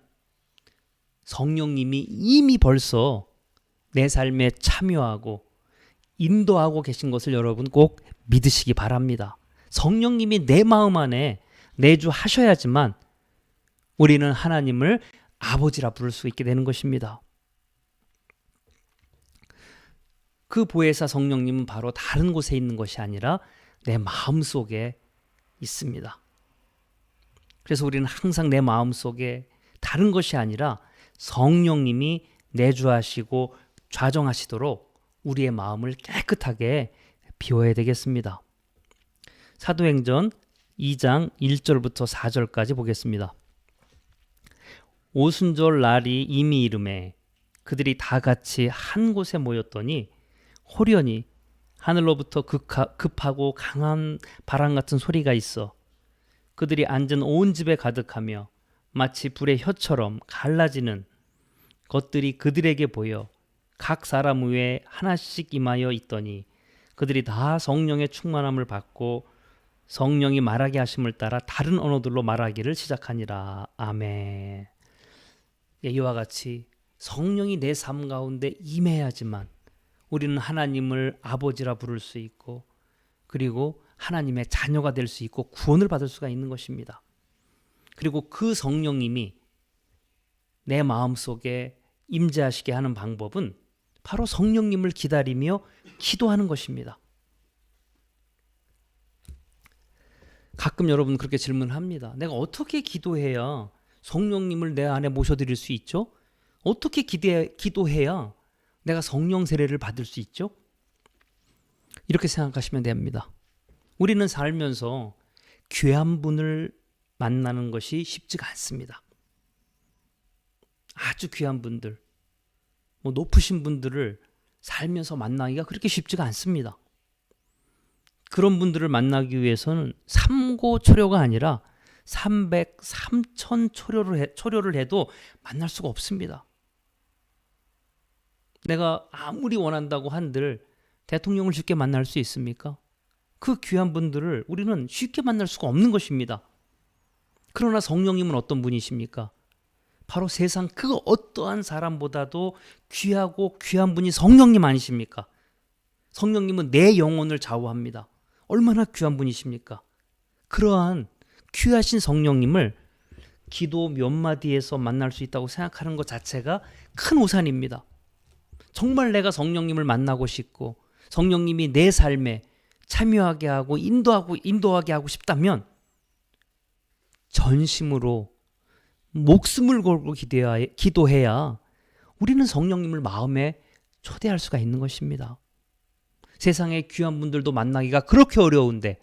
성령님이 이미 벌써 내 삶에 참여하고 인도하고 계신 것을 여러분 꼭 믿으시기 바랍니다. 성령님이 내 마음 안에 내주하셔야지만 우리는 하나님을 아버지라 부를 수 있게 되는 것입니다. 그 보혜사 성령님은 바로 다른 곳에 있는 것이 아니라 내 마음속에 있습니다. 그래서 우리는 항상 내 마음속에 다른 것이 아니라 성령님이 내주하시고 좌정하시도록 우리의 마음을 깨끗하게 비워야 되겠습니다. 사도행전 2장 1절부터 4절까지 보겠습니다. 오순절 날이 이미 이르매 그들이 다 같이 한 곳에 모였더니 호련히 하늘로부터 급하고 강한 바람 같은 소리가 있어 그들이 앉은 온 집에 가득하며 마치 불의 혀처럼 갈라지는 것들이 그들에게 보여 각 사람 위에 하나씩 임하여 있더니 그들이 다 성령의 충만함을 받고 성령이 말하게 하심을 따라 다른 언어들로 말하기를 시작하니라. 아멘. 이와 같이 성령이 내 삶 가운데 임해야지만 우리는 하나님을 아버지라 부를 수 있고 그리고 하나님의 자녀가 될 수 있고 구원을 받을 수가 있는 것입니다. 그리고 그 성령님이 내 마음속에 임재하시게 하는 방법은 바로 성령님을 기다리며 기도하는 것입니다. 가끔 여러분 그렇게 질문합니다. 내가 어떻게 기도해야 성령님을 내 안에 모셔드릴 수 있죠? 어떻게 기도해야 내가 성령 세례를 받을 수 있죠? 이렇게 생각하시면 됩니다. 우리는 살면서 귀한 분을 만나는 것이 쉽지가 않습니다. 아주 귀한 분들, 높으신 분들을 살면서 만나기가 그렇게 쉽지가 않습니다. 그런 분들을 만나기 위해서는 삼고초려가 아니라 300,000초려를 해도 만날 수가 없습니다. 내가 아무리 원한다고 한들 대통령을 쉽게 만날 수 있습니까? 그 귀한 분들을 우리는 쉽게 만날 수가 없는 것입니다. 그러나 성령님은 어떤 분이십니까? 바로 세상 그 어떠한 사람보다도 귀하고 귀한 분이 성령님 아니십니까? 성령님은 내 영혼을 좌우합니다. 얼마나 귀한 분이십니까? 그러한 귀하신 성령님을 기도 몇 마디에서 만날 수 있다고 생각하는 것 자체가 큰 우산입니다. 정말 내가 성령님을 만나고 싶고 성령님이 내 삶에 참여하게 하고 인도하게 하고 싶다면 전심으로 목숨을 걸고 기도해야 우리는 성령님을 마음에 초대할 수가 있는 것입니다. 세상의 귀한 분들도 만나기가 그렇게 어려운데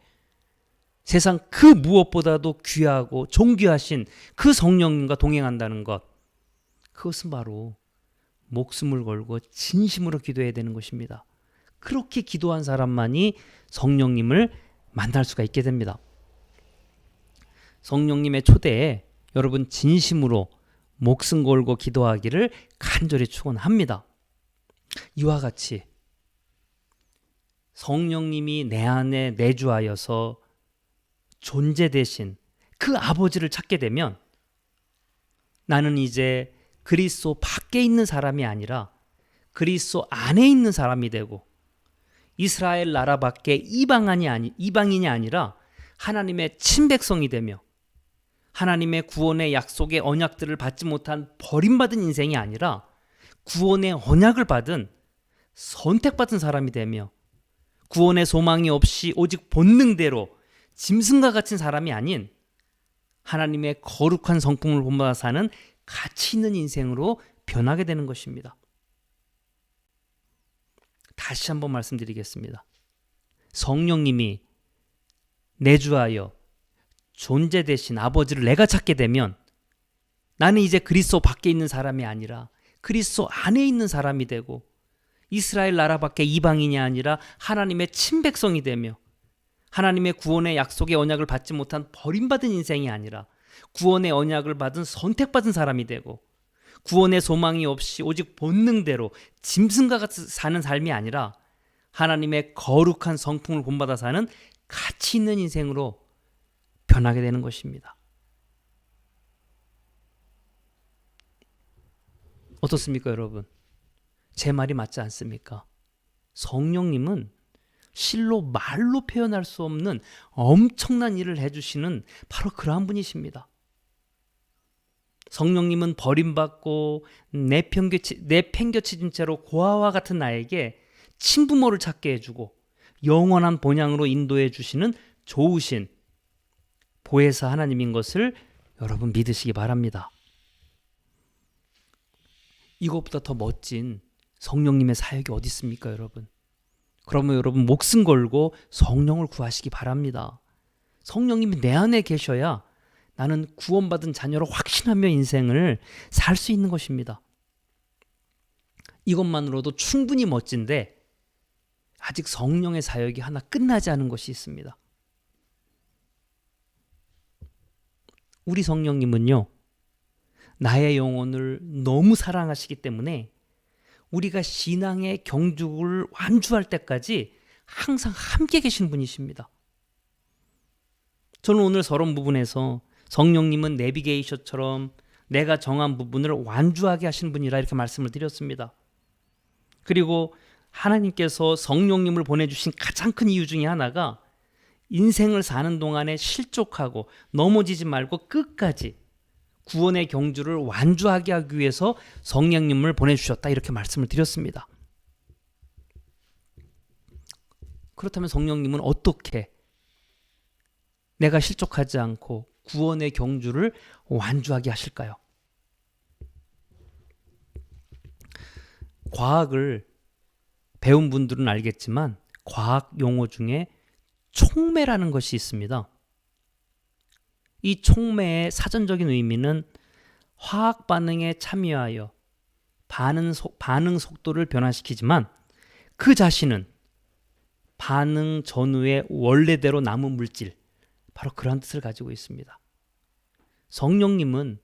세상 그 무엇보다도 귀하고 존귀하신 그 성령님과 동행한다는 것, 그것은 바로 목숨을 걸고 진심으로 기도해야 되는 것입니다. 그렇게 기도한 사람만이 성령님을 만날 수가 있게 됩니다. 성령님의 초대에 여러분 진심으로 목숨 걸고 기도하기를 간절히 축원합니다. 이와 같이 성령님이 내 안에 내주하여서 존재 대신 그 아버지를 찾게 되면 나는 이제 그리스도 밖에 있는 사람이 아니라 그리스도 안에 있는 사람이 되고 이스라엘 나라 밖에 이방인이 아니라 하나님의 친백성이 되며 하나님의 구원의 약속의 언약들을 받지 못한 버림받은 인생이 아니라 구원의 언약을 받은 선택받은 사람이 되며 구원의 소망이 없이 오직 본능대로 짐승과 같은 사람이 아닌 하나님의 거룩한 성품을 본받아 사는 가치 있는 인생으로 변하게 되는 것입니다. 다시 한번 말씀드리겠습니다. 성령님이 내주하여 존재 대신 아버지를 내가 찾게 되면 나는 이제 그리스도 밖에 있는 사람이 아니라 그리스도 안에 있는 사람이 되고 이스라엘 나라 밖에 이방인이 아니라 하나님의 친백성이 되며 하나님의 구원의 약속의 언약을 받지 못한 버림받은 인생이 아니라 구원의 언약을 받은 선택받은 사람이 되고 구원의 소망이 없이 오직 본능대로 짐승과 같이 사는 삶이 아니라 하나님의 거룩한 성품을 본받아 사는 가치 있는 인생으로 변하게 되는 것입니다. 어떻습니까, 여러분? 제 말이 맞지 않습니까? 성령님은 실로 말로 표현할 수 없는 엄청난 일을 해주시는 바로 그러한 분이십니다. 성령님은 버림받고 내팽겨치진 채로 고아와 같은 나에게 친부모를 찾게 해주고 영원한 본향으로 인도해 주시는 좋으신 보혜사 하나님인 것을 여러분 믿으시기 바랍니다. 이것보다 더 멋진 성령님의 사역이 어디 있습니까, 여러분? 그러면 여러분 목숨 걸고 성령을 구하시기 바랍니다. 성령님이 내 안에 계셔야 나는 구원받은 자녀로 확신하며 인생을 살 수 있는 것입니다. 이것만으로도 충분히 멋진데 아직 성령의 사역이 하나 끝나지 않은 것이 있습니다. 우리 성령님은요, 나의 영혼을 너무 사랑하시기 때문에 우리가 신앙의 경주를 완주할 때까지 항상 함께 계신 분이십니다. 저는 오늘 서론 부분에서 성령님은 내비게이션처럼 내가 정한 부분을 완주하게 하신 분이라 이렇게 말씀을 드렸습니다. 그리고 하나님께서 성령님을 보내주신 가장 큰 이유 중에 하나가 인생을 사는 동안에 실족하고 넘어지지 말고 끝까지 구원의 경주를 완주하게 하기 위해서 성령님을 보내주셨다 이렇게 말씀을 드렸습니다. 그렇다면 성령님은 어떻게 내가 실족하지 않고 구원의 경주를 완주하게 하실까요? 과학을 배운 분들은 알겠지만 과학 용어 중에 촉매라는 것이 있습니다. 이 촉매의 사전적인 의미는 화학 반응에 참여하여 반응 속도를 변화시키지만 그 자신은 반응 전후의 원래대로 남은 물질, 바로 그런 뜻을 가지고 있습니다. 성령님은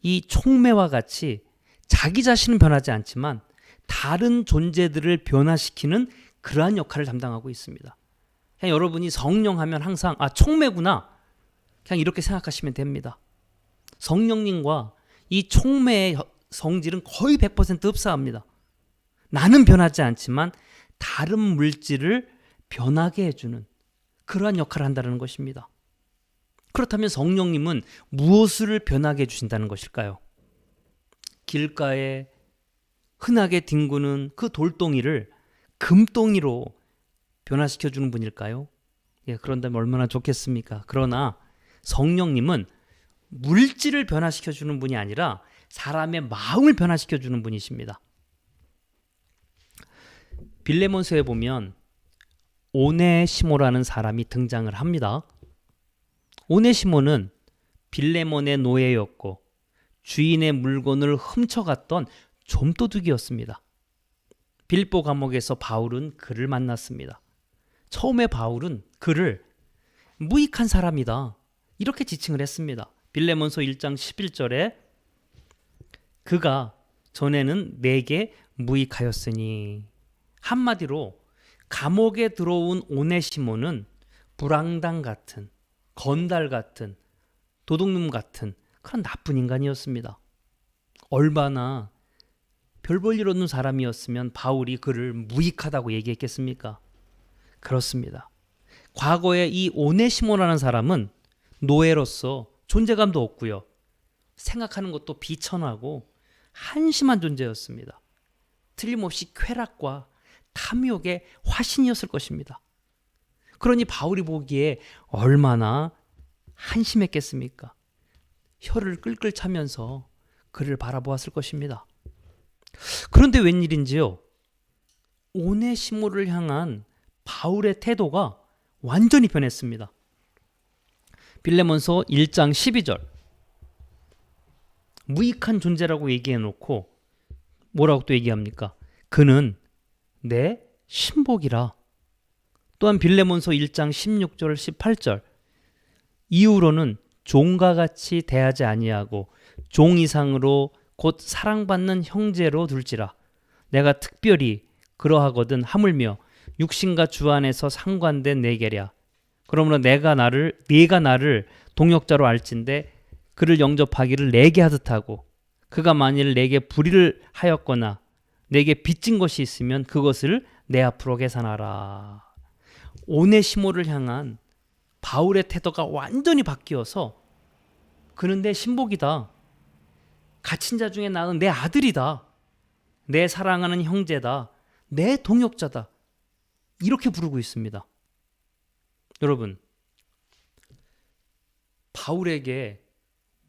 이 촉매와 같이 자기 자신은 변하지 않지만 다른 존재들을 변화시키는 그러한 역할을 담당하고 있습니다. 그냥 여러분이 성령 하면 항상 촉매구나 그냥 이렇게 생각하시면 됩니다. 성령님과 이 촉매의 성질은 거의 100% 흡사합니다. 나는 변하지 않지만 다른 물질을 변하게 해주는 그러한 역할을 한다는 것입니다. 그렇다면 성령님은 무엇을 변하게 해주신다는 것일까요? 길가에 흔하게 뒹구는 그 돌덩이를 금덩이로 변화시켜주는 분일까요? 예, 그런다면 얼마나 좋겠습니까? 그러나 성령님은 물질을 변화시켜주는 분이 아니라 사람의 마음을 변화시켜주는 분이십니다. 빌레몬서에 보면 오네시모라는 사람이 등장을 합니다. 오네시모는 빌레몬의 노예였고 주인의 물건을 훔쳐갔던 좀도둑이었습니다. 빌립보 감옥에서 바울은 그를 만났습니다. 처음에 바울은 그를 무익한 사람이다 이렇게 지칭을 했습니다. 빌레몬서 1장 11절에 그가 전에는 내게 무익하였으니, 한마디로 감옥에 들어온 오네시모는 불황당 같은, 건달 같은, 도둑놈 같은 그런 나쁜 인간이었습니다. 얼마나 별 볼 일 없는 사람이었으면 바울이 그를 무익하다고 얘기했겠습니까? 그렇습니다. 과거에 이 오네시모라는 사람은 노예로서 존재감도 없고요. 생각하는 것도 비천하고 한심한 존재였습니다. 틀림없이 쾌락과 탐욕의 화신이었을 것입니다. 그러니 바울이 보기에 얼마나 한심했겠습니까? 혀를 끌끌 차면서 그를 바라보았을 것입니다. 그런데 웬일인지요? 오네시모를 향한 바울의 태도가 완전히 변했습니다. 빌레몬서 1장 12절, 무익한 존재라고 얘기해놓고 뭐라고 또 얘기합니까? 그는 내 신복이라. 또한 빌레몬서 1장 16절 18절, 이후로는 종과 같이 대하지 아니하고 종 이상으로 곧 사랑받는 형제로 둘지라. 내가 특별히 그러하거든 하물며 육신과 주 안에서 상관된 내게랴. 그러므로 네가 나를 동역자로 알진대 그를 영접하기를 내게 하듯하고, 그가 만일 내게 불의를 하였거나 내게 빚진 것이 있으면 그것을 내 앞으로 계산하라. 오네시모를 향한 바울의 태도가 완전히 바뀌어서 그는 내 신복이다, 갇힌 자 중에 낳은 내 아들이다, 내 사랑하는 형제다, 내 동역자다, 이렇게 부르고 있습니다. 여러분, 바울에게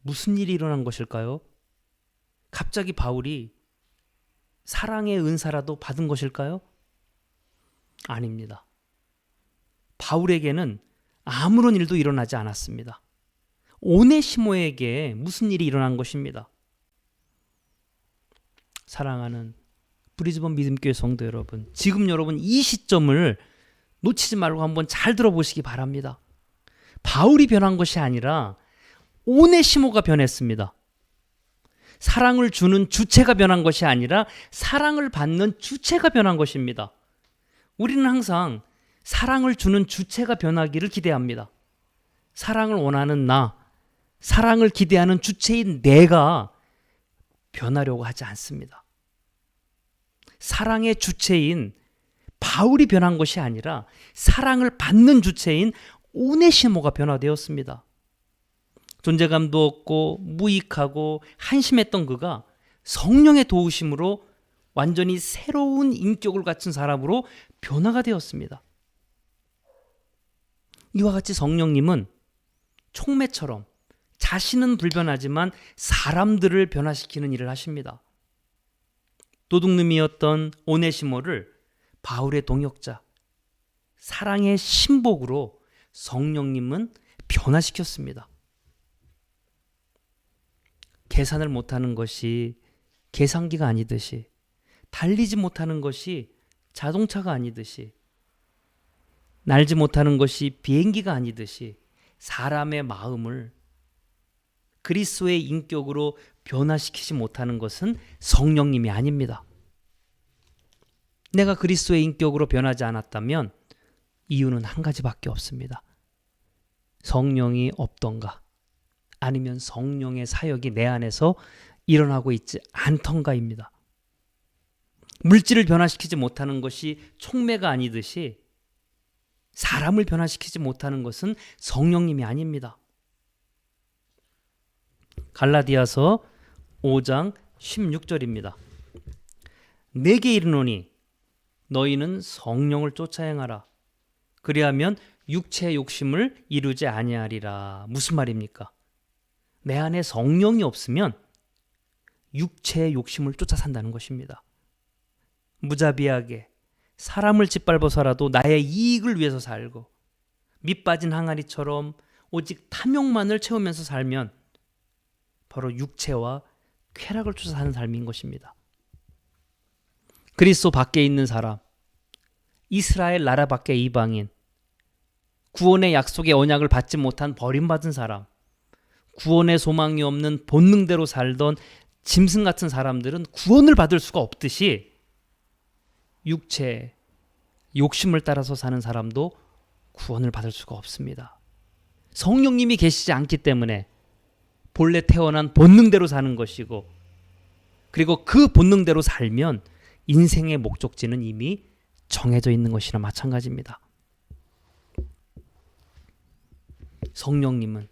무슨 일이 일어난 것일까요? 갑자기 바울이 사랑의 은사라도 받은 것일까요? 아닙니다. 바울에게는 아무런 일도 일어나지 않았습니다. 오네시모에게 무슨 일이 일어난 것입니다. 사랑하는 브리즈번 믿음교회 성도 여러분, 지금 여러분 이 시점을 놓치지 말고 한번 잘 들어보시기 바랍니다. 바울이 변한 것이 아니라 오네시모가 변했습니다. 사랑을 주는 주체가 변한 것이 아니라 사랑을 받는 주체가 변한 것입니다. 우리는 항상 사랑을 주는 주체가 변하기를 기대합니다. 사랑을 원하는 나, 사랑을 기대하는 주체인 내가 변하려고 하지 않습니다. 사랑의 주체인 바울이 변한 것이 아니라 사랑을 받는 주체인 오네시모가 변화되었습니다. 존재감도 없고 무익하고 한심했던 그가 성령의 도우심으로 완전히 새로운 인격을 갖춘 사람으로 변화가 되었습니다. 이와 같이 성령님은 촉매처럼 자신은 불변하지만 사람들을 변화시키는 일을 하십니다. 도둑놈이었던 오네시모를 바울의 동역자, 사랑의 신복으로 성령님은 변화시켰습니다. 계산을 못하는 것이 계산기가 아니듯이, 달리지 못하는 것이 자동차가 아니듯이, 날지 못하는 것이 비행기가 아니듯이 사람의 마음을 그리스도의 인격으로 변화시키지 못하는 것은 성령님이 아닙니다. 내가 그리스도의 인격으로 변하지 않았다면 이유는 한 가지밖에 없습니다. 성령이 없던가, 아니면 성령의 사역이 내 안에서 일어나고 있지 않던가입니다. 물질을 변화시키지 못하는 것이 촉매가 아니듯이 사람을 변화시키지 못하는 것은 성령님이 아닙니다. 갈라디아서 5장 16절입니다. 내게 이르노니 너희는 성령을 쫓아 행하라. 그리하면 육체의 욕심을 이루지 아니하리라. 무슨 말입니까? 내 안에 성령이 없으면 육체의 욕심을 쫓아 산다는 것입니다. 무자비하게 사람을 짓밟아서라도 나의 이익을 위해서 살고 밑 빠진 항아리처럼 오직 탐욕만을 채우면서 살면 바로 육체와 쾌락을 쫓아 사는 삶인 것입니다. 그리스도 밖에 있는 사람, 이스라엘 나라 밖의 이방인, 구원의 약속의 언약을 받지 못한 버림받은 사람, 구원의 소망이 없는 본능대로 살던 짐승 같은 사람들은 구원을 받을 수가 없듯이 육체, 욕심을 따라서 사는 사람도 구원을 받을 수가 없습니다. 성령님이 계시지 않기 때문에 본래 태어난 본능대로 사는 것이고, 그리고 그 본능대로 살면 인생의 목적지는 이미 정해져 있는 것이나 마찬가지입니다. 성령님은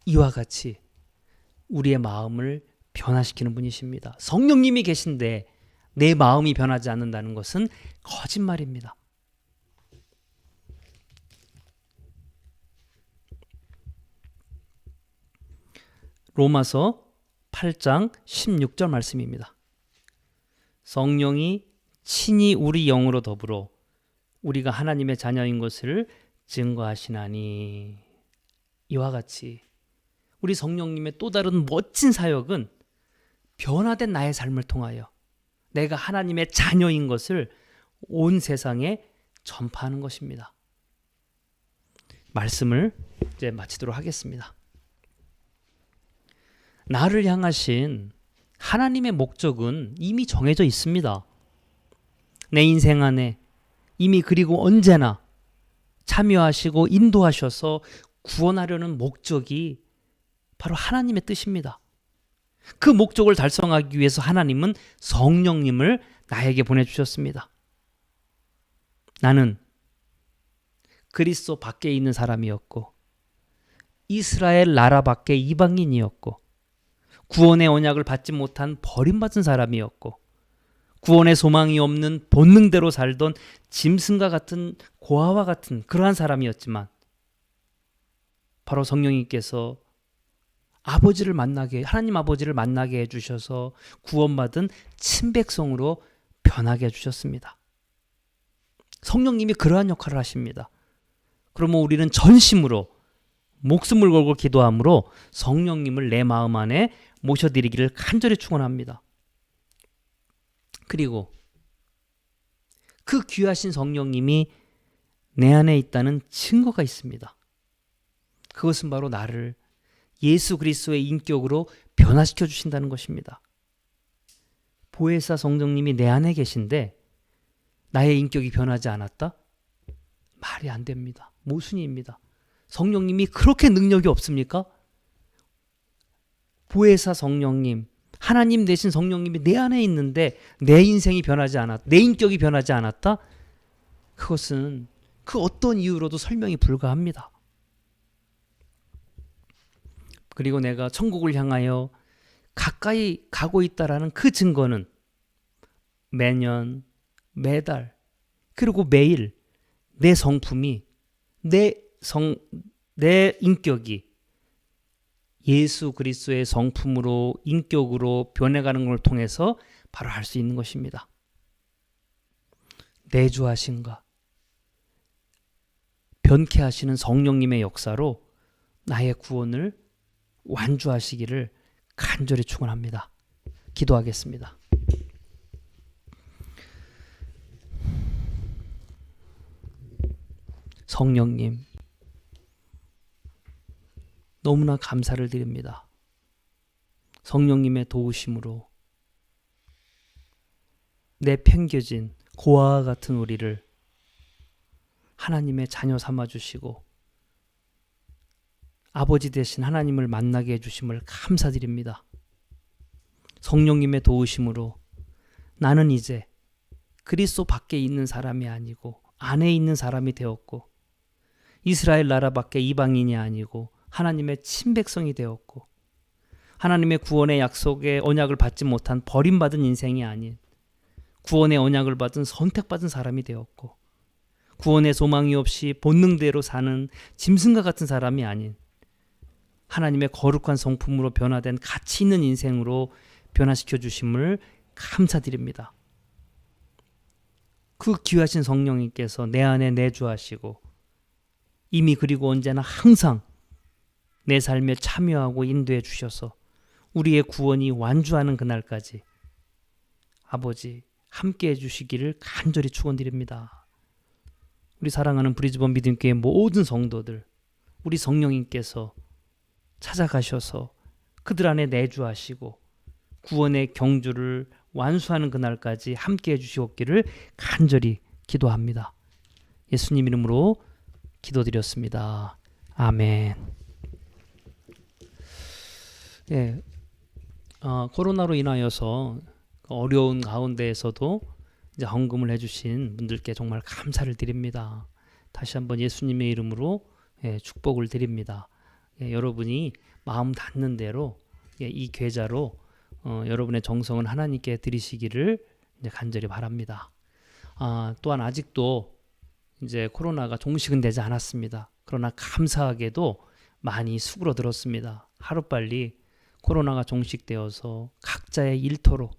이와 같이 우리의 마음을 변화시키는 분이십니다. 성령님이 계신데 내 마음이 변하지 않는다는 것은 거짓말입니다. 로마서 8장 16절 말씀입니다. 성령이 친히 우리 영으로 더불어 우리가 하나님의 자녀인 것을 증거하시나니. 이와 같이 우리 성령님의 또 다른 멋진 사역은 변화된 나의 삶을 통하여 내가 하나님의 자녀인 것을 온 세상에 전파하는 것입니다. 말씀을 이제 마치도록 하겠습니다. 나를 향하신 하나님의 목적은 이미 정해져 있습니다. 내 인생 안에 이미 그리고 언제나 참여하시고 인도하셔서 구원하려는 목적이 바로 하나님의 뜻입니다. 그 목적을 달성하기 위해서 하나님은 성령님을 나에게 보내주셨습니다. 나는 그리스도 밖에 있는 사람이었고 이스라엘 나라 밖의 이방인이었고 구원의 언약을 받지 못한 버림받은 사람이었고 구원의 소망이 없는 본능대로 살던 짐승과 같은 고아와 같은 그러한 사람이었지만 바로 성령님께서 하나님 아버지를 만나게 해주셔서 구원받은 친백성으로 변하게 해주셨습니다. 성령님이 그러한 역할을 하십니다. 그러면 우리는 전심으로 목숨을 걸고 기도함으로 성령님을 내 마음 안에 모셔드리기를 간절히 축원합니다. 그리고 그 귀하신 성령님이 내 안에 있다는 증거가 있습니다. 그것은 바로 나를 예수 그리스도의 인격으로 변화시켜 주신다는 것입니다. 보혜사 성령님이 내 안에 계신데 나의 인격이 변하지 않았다? 말이 안 됩니다. 모순입니다. 성령님이 그렇게 능력이 없습니까? 보혜사 성령님, 하나님 되신 성령님이 내 안에 있는데 내 인생이 변하지 않았다, 내 인격이 변하지 않았다? 그것은 그 어떤 이유로도 설명이 불가합니다. 그리고 내가 천국을 향하여 가까이 가고 있다라는 그 증거는 매년, 매달, 그리고 매일 내 성품이, 내 인격이 예수 그리스도의 성품으로, 인격으로 변해가는 걸 통해서 바로 할 수 있는 것입니다. 내주하신가, 변케 하시는 성령님의 역사로 나의 구원을 완주하시기를 간절히 축원합니다. 기도하겠습니다. 성령님, 너무나 감사를 드립니다. 성령님의 도우심으로 내팽겨진 고아와 같은 우리를 하나님의 자녀 삼아주시고 아버지 되신 하나님을 만나게 해주심을 감사드립니다. 성령님의 도우심으로 나는 이제 그리스도 밖에 있는 사람이 아니고 안에 있는 사람이 되었고, 이스라엘 나라 밖에 이방인이 아니고 하나님의 친백성이 되었고, 하나님의 구원의 약속의 언약을 받지 못한 버림받은 인생이 아닌 구원의 언약을 받은 선택받은 사람이 되었고, 구원의 소망이 없이 본능대로 사는 짐승과 같은 사람이 아닌 하나님의 거룩한 성품으로 변화된 가치 있는 인생으로 변화시켜 주심을 감사드립니다. 그 귀하신 성령님께서 내 안에 내주하시고 이미 그리고 언제나 항상 내 삶에 참여하고 인도해 주셔서 우리의 구원이 완주하는 그날까지 아버지 함께해 주시기를 간절히 축원드립니다. 우리 사랑하는 브리즈번 믿음교회 모든 성도들, 우리 성령님께서 찾아가셔서 그들 안에 내주하시고 구원의 경주를 완수하는 그날까지 함께해 주시옵기를 간절히 기도합니다. 예수님 이름으로 기도드렸습니다. 아멘. 예, 코로나로 인하여서 어려운 가운데에서도 이제 헌금을 해주신 분들께 정말 감사를 드립니다. 다시 한번 예수님의 이름으로 축복을 드립니다. 여러분이 마음 닿는 대로 이 계좌로 여러분의 정성을 하나님께 드리시기를 이제 간절히 바랍니다. 또한 아직도 이제 코로나가 종식은 되지 않았습니다. 그러나 감사하게도 많이 수그러들었습니다. 하루빨리 코로나가 종식되어서 각자의 일터로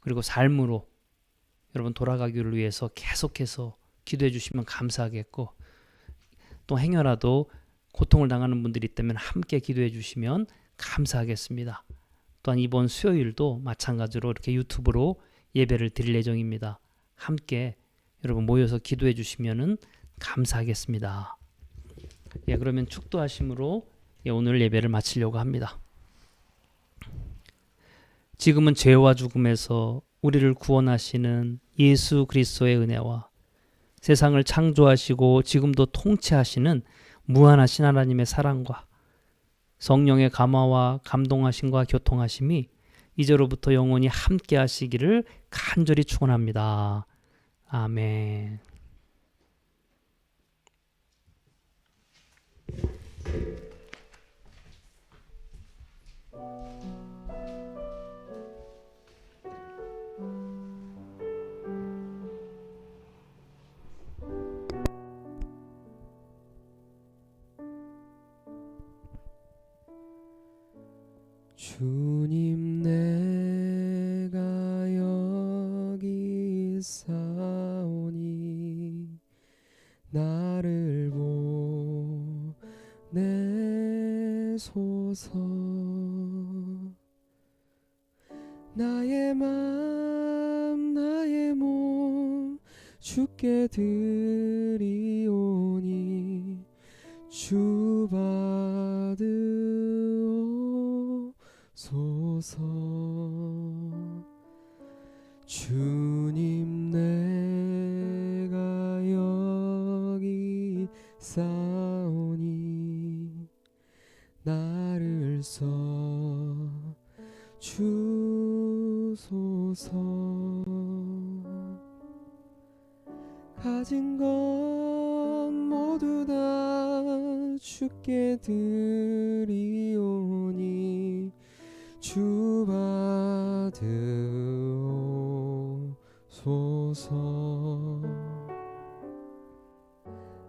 그리고 삶으로 여러분 돌아가기를 위해서 계속해서 기도해 주시면 감사하겠고, 또 행여라도 고통을 당하는 분들이 있다면 함께 기도해 주시면 감사하겠습니다. 또한 이번 수요일도 마찬가지로 이렇게 유튜브로 예배를 드릴 예정입니다. 함께 여러분 모여서 기도해 주시면 감사하겠습니다. 그러면 축도하심으로 오늘 예배를 마치려고 합니다. 지금은 죄와 죽음에서 우리를 구원하시는 예수 그리스도의 은혜와 세상을 창조하시고 지금도 통치하시는 무한하신 하나님의 사랑과 성령의 감화와 감동하심과 교통하심이 이제로부터 영원히 함께 하시기를 간절히 축원합니다. 아멘. 주님 내가 여기 있사오니 나를 보내소서. 나의 맘 나의 몸 주께 드리오니 주 받으옵소서. 주님 내가 여기 싸우니 나를 써 주소서. 가진 것 모두 다 주께 드리오니 주 받으옵소서.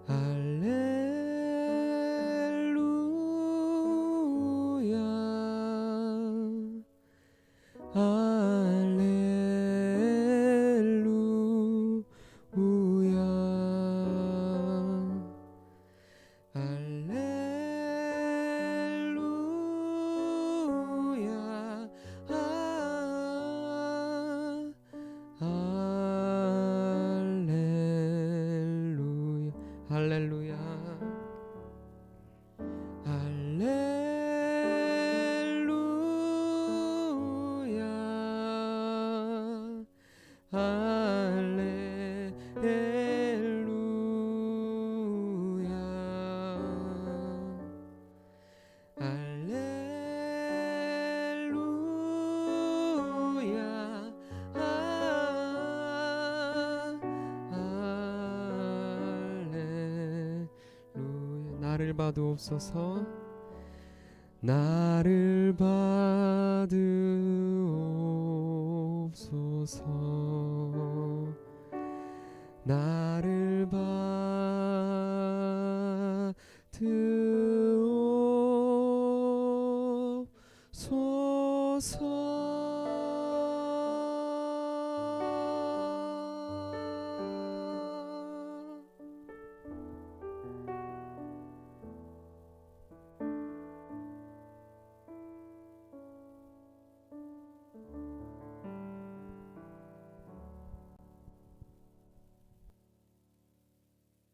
할렐루야 할렐루야 나를 봐두옵소서. 나를 봐두옵소서. 나를 봐두옵소서.